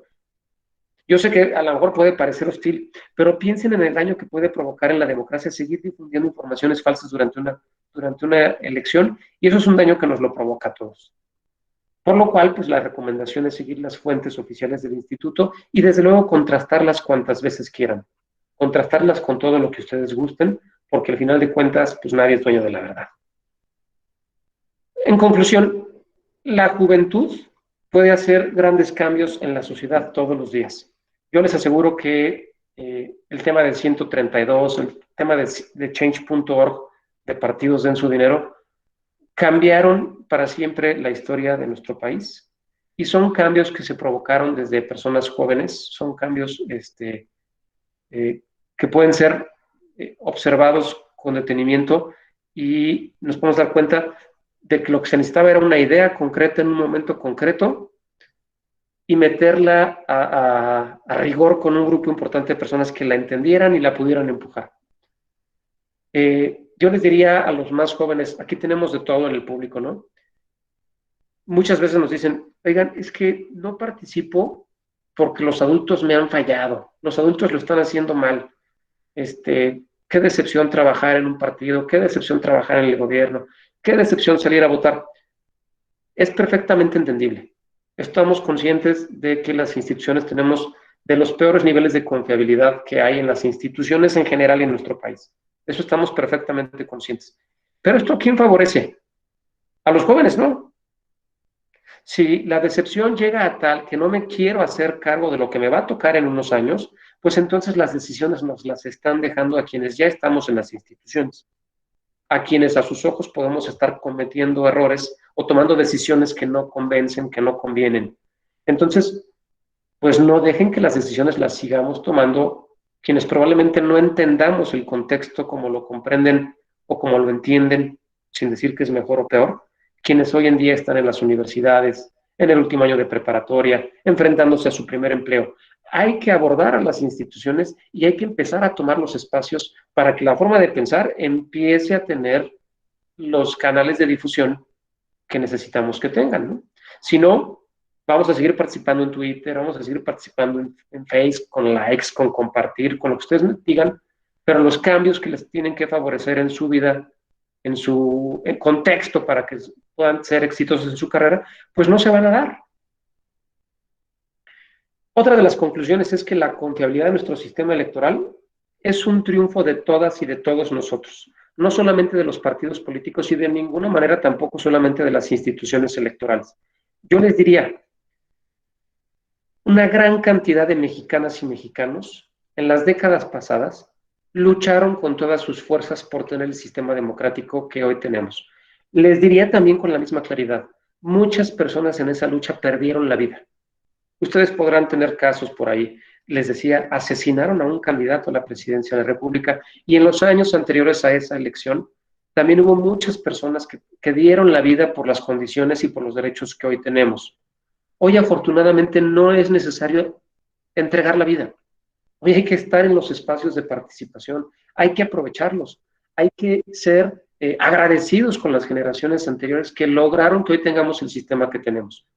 Yo sé que a lo mejor puede parecer hostil, pero piensen en el daño que puede provocar en la democracia seguir difundiendo informaciones falsas durante una elección, y eso es un daño que nos lo provoca a todos. Por lo cual, pues la recomendación es seguir las fuentes oficiales del instituto y desde luego contrastarlas cuantas veces quieran. Contrastarlas con todo lo que ustedes gusten, porque al final de cuentas, pues nadie es dueño de la verdad. En conclusión, la juventud puede hacer grandes cambios en la sociedad todos los días. Yo les aseguro que el tema del 132, el tema de change.org, de partidos den su dinero, cambiaron para siempre la historia de nuestro país y son cambios que se provocaron desde personas jóvenes, son cambios que pueden ser observados con detenimiento y nos podemos dar cuenta de que lo que se necesitaba era una idea concreta en un momento concreto y meterla a rigor con un grupo importante de personas que la entendieran y la pudieran empujar. Yo les diría a los más jóvenes, aquí tenemos de todo en el público, ¿no? Muchas veces nos dicen, oigan, es que no participo porque los adultos me han fallado, los adultos lo están haciendo mal. Qué decepción trabajar en un partido, qué decepción trabajar en el gobierno, qué decepción salir a votar. Es perfectamente entendible. Estamos conscientes de que las instituciones tenemos de los peores niveles de confiabilidad que hay en las instituciones en general en nuestro país. Eso estamos perfectamente conscientes. Pero ¿esto a quién favorece? A los jóvenes, ¿no? Si la decepción llega a tal que no me quiero hacer cargo de lo que me va a tocar en unos años, pues entonces las decisiones nos las están dejando a quienes ya estamos en las instituciones, a quienes a sus ojos podemos estar cometiendo errores o tomando decisiones que no convencen, que no convienen. Entonces, pues no dejen que las decisiones las sigamos tomando quienes probablemente no entendamos el contexto como lo comprenden o como lo entienden, sin decir que es mejor o peor, quienes hoy en día están en las universidades, en el último año de preparatoria, enfrentándose a su primer empleo. Hay que abordar a las instituciones y hay que empezar a tomar los espacios para que la forma de pensar empiece a tener los canales de difusión que necesitamos que tengan, ¿no? Si no, vamos a seguir participando en Twitter, vamos a seguir participando en Facebook, con likes, con compartir, con lo que ustedes digan, pero los cambios que les tienen que favorecer en su vida, en su contexto para que puedan ser exitosos en su carrera, pues no se van a dar. Otra de las conclusiones es que la confiabilidad de nuestro sistema electoral es un triunfo de todas y de todos nosotros, no solamente de los partidos políticos y de ninguna manera tampoco solamente de las instituciones electorales. Yo les diría, una gran cantidad de mexicanas y mexicanos en las décadas pasadas lucharon con todas sus fuerzas por tener el sistema democrático que hoy tenemos. Les diría también con la misma claridad, muchas personas en esa lucha perdieron la vida. Ustedes podrán tener casos por ahí. Les decía, asesinaron a un candidato a la presidencia de la República y en los años anteriores a esa elección también hubo muchas personas que dieron la vida por las condiciones y por los derechos que hoy tenemos. Hoy afortunadamente no es necesario entregar la vida. Hoy hay que estar en los espacios de participación, hay que aprovecharlos, hay que ser agradecidos con las generaciones anteriores que lograron que hoy tengamos el sistema que tenemos.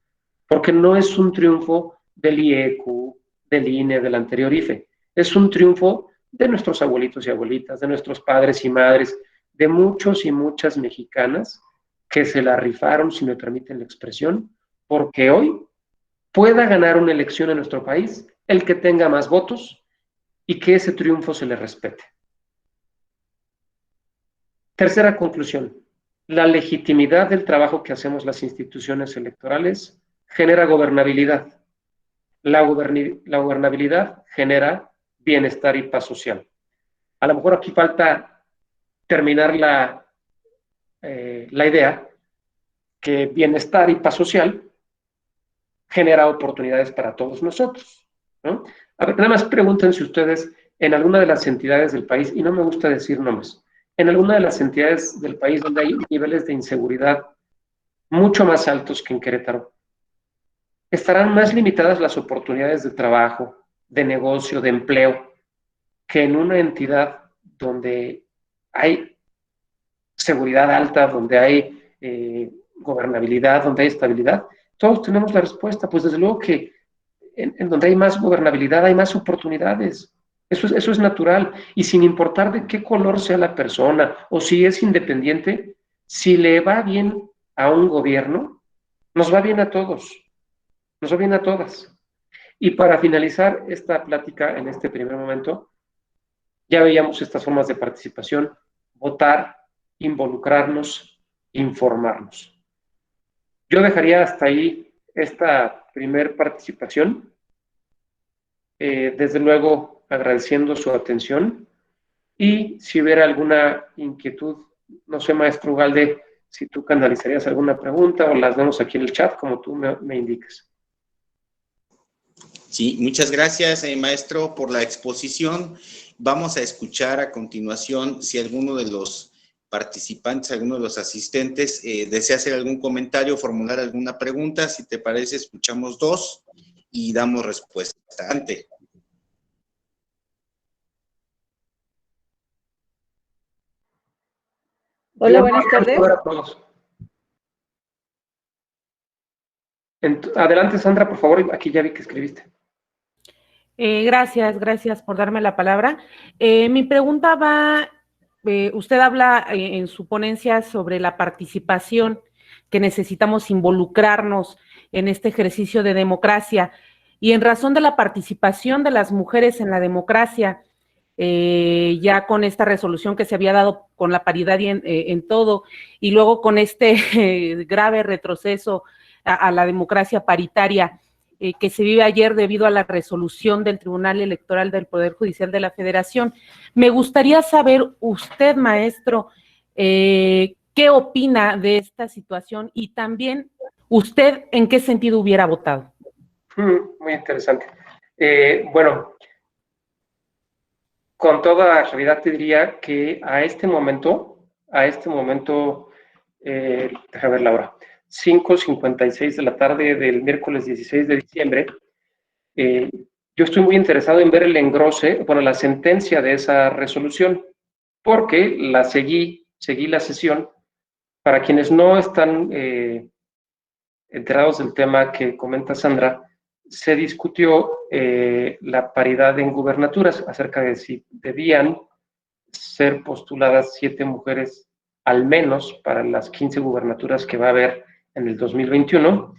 Porque no es un triunfo del IEQ, del INE, del anterior IFE, es un triunfo de nuestros abuelitos y abuelitas, de nuestros padres y madres, de muchos y muchas mexicanas que se la rifaron, si me permiten la expresión, porque hoy pueda ganar una elección en nuestro país el que tenga más votos y que ese triunfo se le respete. Tercera conclusión, la legitimidad del trabajo que hacemos las instituciones electorales genera gobernabilidad. La gobernabilidad genera bienestar y paz social. A lo mejor aquí falta terminar la idea que bienestar y paz social genera oportunidades para todos nosotros, ¿no? A ver, nada más pregúntense ustedes en alguna de las entidades del país, y no me gusta decir nombres, en alguna de las entidades del país donde hay niveles de inseguridad mucho más altos que en Querétaro, estarán más limitadas las oportunidades de trabajo, de negocio, de empleo, que en una entidad donde hay seguridad alta, donde hay gobernabilidad, donde hay estabilidad. Todos tenemos la respuesta, pues desde luego que en donde hay más gobernabilidad hay más oportunidades. Eso es natural. Y sin importar de qué color sea la persona o si es independiente, si le va bien a un gobierno, nos va bien a todos, nos va bien a todas. Y para finalizar esta plática en este primer momento, ya veíamos estas formas de participación, votar, involucrarnos, informarnos. Yo dejaría hasta ahí esta primer participación, desde luego agradeciendo su atención y si hubiera alguna inquietud, no sé, maestro Ugalde, si tú canalizarías alguna pregunta o las vemos aquí en el chat como tú me indiques. Sí, muchas gracias, maestro, por la exposición. Vamos a escuchar a continuación si alguno de los participantes, alguno de los asistentes desea hacer algún comentario, formular alguna pregunta. Si te parece, escuchamos dos y damos respuesta. Adelante. Hola, Yo no buenas tardes. alcanzo a ver a todos. Adelante, Sandra, por favor, aquí ya vi que escribiste. Gracias por darme la palabra. Mi pregunta va, usted habla en su ponencia sobre la participación, que necesitamos involucrarnos en este ejercicio de democracia. Y en razón de la participación de las mujeres en la democracia, ya con esta resolución que se había dado con la paridad y en todo, y luego con este grave retroceso a la democracia paritaria, que se vive ayer debido a la resolución del Tribunal Electoral del Poder Judicial de la Federación. Me gustaría saber usted, maestro, qué opina de esta situación y también usted en qué sentido hubiera votado. Muy interesante. Bueno, con toda realidad te diría que a este momento, déjame ver la hora, 5:56 de la tarde del miércoles 16 de diciembre, yo estoy muy interesado en ver el engrose, bueno, la sentencia de esa resolución, porque seguí la sesión. Para quienes no están enterados del tema que comenta Sandra, se discutió la paridad en gubernaturas, acerca de si debían ser postuladas 7 mujeres al menos para las 15 gubernaturas que va a haber en el 2021.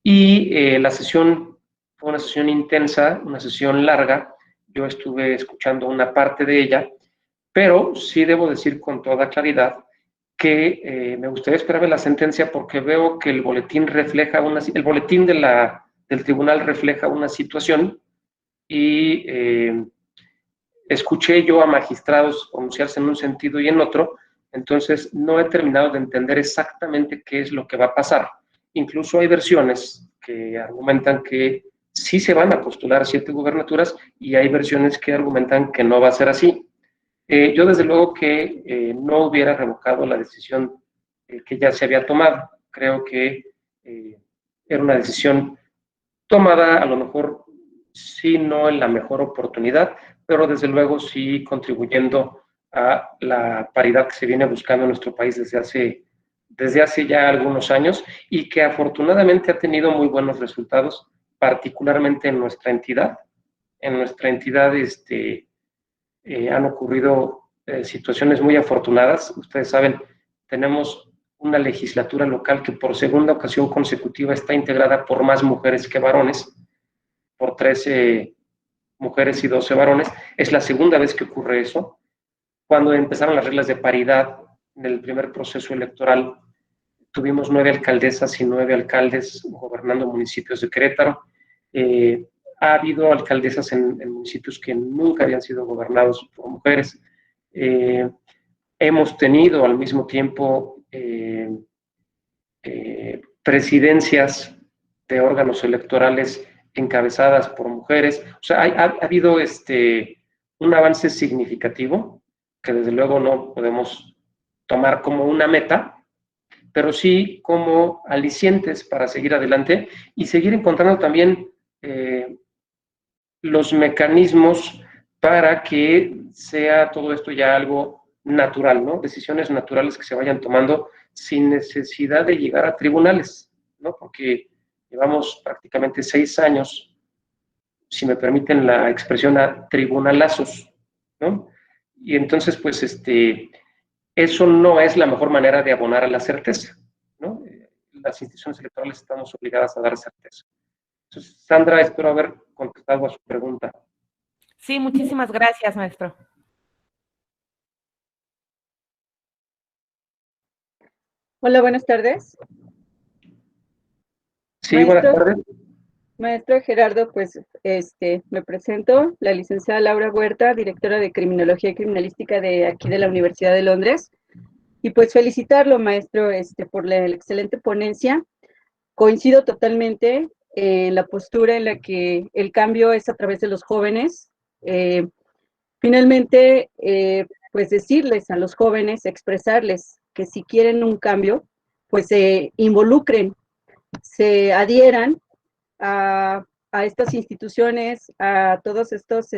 Y la sesión fue una sesión intensa, una sesión larga. Yo estuve escuchando una parte de ella, pero sí debo decir con toda claridad que me gustaría esperarme la sentencia porque veo que el boletín del tribunal refleja una situación y escuché yo a magistrados pronunciarse en un sentido y en otro, entonces no he terminado de entender exactamente qué es lo que va a pasar. Incluso hay versiones que argumentan que sí se van a postular 7 gubernaturas y hay versiones que argumentan que no va a ser así. Yo desde luego que no hubiera revocado la decisión que ya se había tomado. Creo que era una decisión tomada a lo mejor sí no en la mejor oportunidad, pero desde luego sí contribuyendo a la paridad que se viene buscando en nuestro país desde hace ya algunos años y que afortunadamente ha tenido muy buenos resultados, particularmente en nuestra entidad. En nuestra entidad han ocurrido situaciones muy afortunadas. Ustedes saben, tenemos una legislatura local que por segunda ocasión consecutiva está integrada por más mujeres que varones, por 13 mujeres y 12 varones. Es la segunda vez que ocurre eso. Cuando empezaron las reglas de paridad en el primer proceso electoral, tuvimos 9 alcaldesas y 9 alcaldes gobernando municipios de Querétaro. Ha habido alcaldesas en municipios que nunca habían sido gobernados por mujeres. Hemos tenido al mismo tiempo presidencias de órganos electorales encabezadas por mujeres. O sea, ha habido un avance significativo que desde luego no podemos tomar como una meta, pero sí como alicientes para seguir adelante y seguir encontrando también los mecanismos para que sea todo esto ya algo natural, ¿no? Decisiones naturales que se vayan tomando sin necesidad de llegar a tribunales, ¿no? Porque llevamos prácticamente 6 años, si me permiten la expresión, a tribunalazos, ¿no? Y entonces, pues, eso no es la mejor manera de abonar a la certeza, ¿no? Las instituciones electorales estamos obligadas a dar certeza. Entonces, Sandra, espero haber contestado a su pregunta. Sí, muchísimas gracias, maestro. Hola, buenas tardes. Sí, buenas tardes. Maestro Gerardo, pues me presento, la licenciada Laura Huerta, directora de Criminología y Criminalística de aquí de la Universidad de Londres. Y pues felicitarlo, maestro, por la excelente ponencia. Coincido totalmente en la postura en la que el cambio es a través de los jóvenes. Finalmente, pues decirles a los jóvenes, expresarles que si quieren un cambio, pues se involucren, se adhieran a estas instituciones, a todos estos,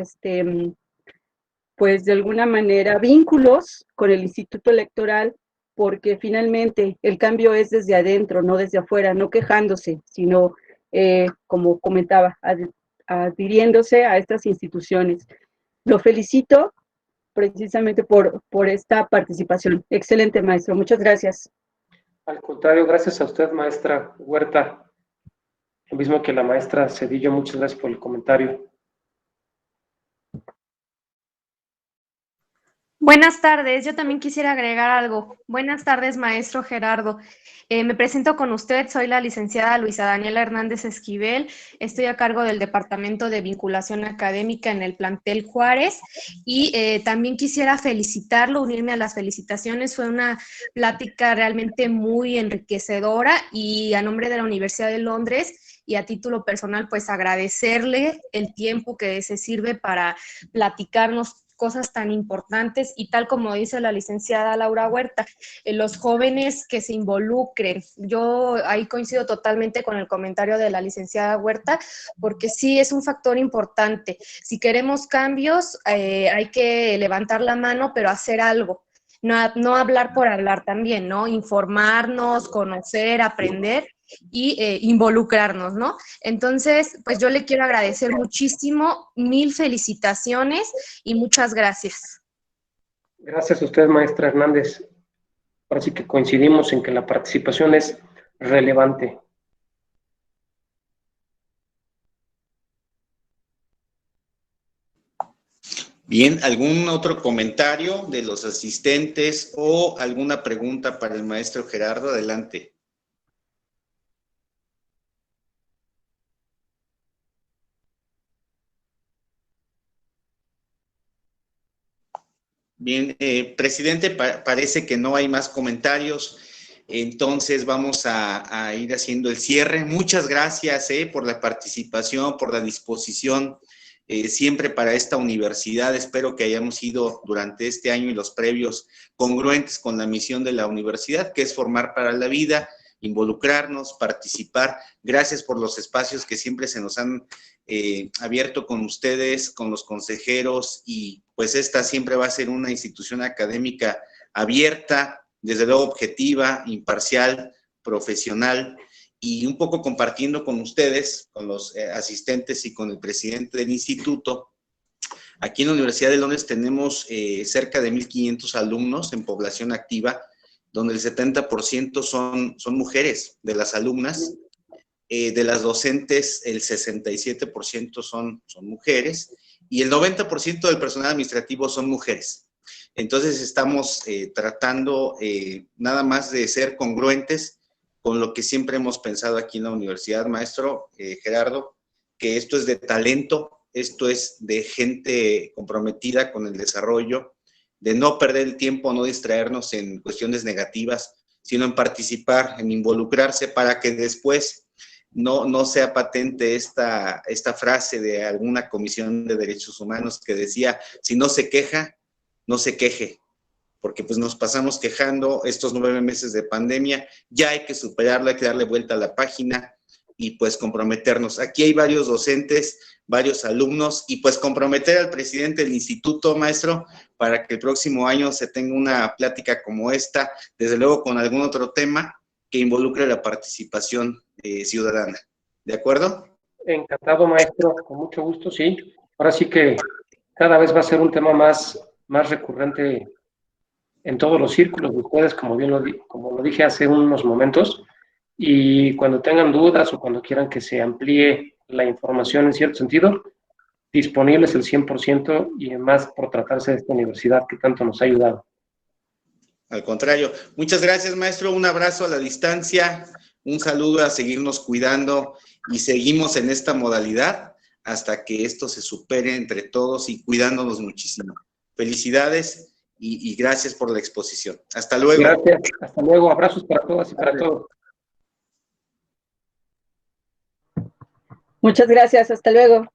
pues de alguna manera, vínculos con el Instituto Electoral porque finalmente el cambio es desde adentro, no desde afuera, no quejándose, sino, como comentaba, adhiriéndose a estas instituciones. Lo felicito precisamente por esta participación. Excelente, maestro. Muchas gracias. Al contrario, gracias a usted, maestra Huerta. Lo mismo que la maestra Cedillo, muchas gracias por el comentario. Buenas tardes, yo también quisiera agregar algo. Buenas tardes, maestro Gerardo. Me presento con usted, soy la licenciada Luisa Daniela Hernández Esquivel, estoy a cargo del Departamento de Vinculación Académica en el plantel Juárez y también quisiera felicitarlo, unirme a las felicitaciones, fue una plática realmente muy enriquecedora y a nombre de la Universidad de Londres y a título personal, pues agradecerle el tiempo que se sirve para platicarnos cosas tan importantes y tal como dice la licenciada Laura Huerta, los jóvenes que se involucren. Yo ahí coincido totalmente con el comentario de la licenciada Huerta, porque sí es un factor importante. Si queremos cambios, hay que levantar la mano, pero hacer algo. No hablar por hablar también, ¿no? Informarnos, conocer, aprender y involucrarnos, ¿no? Entonces, pues yo le quiero agradecer muchísimo, 1000 felicitaciones y muchas gracias. Gracias a usted, maestra Hernández. Ahora sí que coincidimos en que la participación es relevante. Bien, ¿algún otro comentario de los asistentes o alguna pregunta para el maestro Gerardo? Adelante. Bien, presidente, parece que no hay más comentarios, entonces vamos a ir haciendo el cierre. Muchas gracias por la participación, por la disposición siempre para esta universidad. Espero que hayamos sido durante este año y los previos congruentes con la misión de la universidad, que es formar para la vida, involucrarnos, participar. Gracias por los espacios que siempre se nos han abierto con ustedes, con los consejeros, y pues esta siempre va a ser una institución académica abierta, desde luego objetiva, imparcial, profesional, y un poco compartiendo con ustedes, con los asistentes y con el presidente del instituto. Aquí en la Universidad de Londres tenemos cerca de 1,500 alumnos en población activa, donde el 70% son mujeres de las alumnas. De las docentes, el 67% son mujeres y el 90% del personal administrativo son mujeres. Entonces estamos tratando nada más de ser congruentes con lo que siempre hemos pensado aquí en la universidad, maestro Gerardo, que esto es de talento, esto es de gente comprometida con el desarrollo, de no perder el tiempo, no distraernos en cuestiones negativas, sino en participar, en involucrarse para que después no sea patente esta frase de alguna comisión de derechos humanos que decía, si no se queja, no se queje, porque pues nos pasamos quejando estos 9 meses de pandemia, ya hay que superarlo, hay que darle vuelta a la página y pues comprometernos. Aquí hay varios docentes, varios alumnos y pues comprometer al presidente del instituto, maestro, para que el próximo año se tenga una plática como esta, desde luego con algún otro tema que involucre la participación ciudadana. ¿De acuerdo? Encantado, maestro, con mucho gusto, sí. Ahora sí que cada vez va a ser un tema más recurrente en todos los círculos de ustedes, como lo dije hace unos momentos, y cuando tengan dudas o cuando quieran que se amplíe la información en cierto sentido, disponibles el 100% y más por tratarse de esta universidad que tanto nos ha ayudado. Al contrario, muchas gracias, maestro, un abrazo a la distancia, un saludo, a seguirnos cuidando y seguimos en esta modalidad hasta que esto se supere entre todos y cuidándonos muchísimo. Felicidades y gracias por la exposición. Hasta luego. Gracias, hasta luego, abrazos para todas y para todos. Muchas gracias, hasta luego.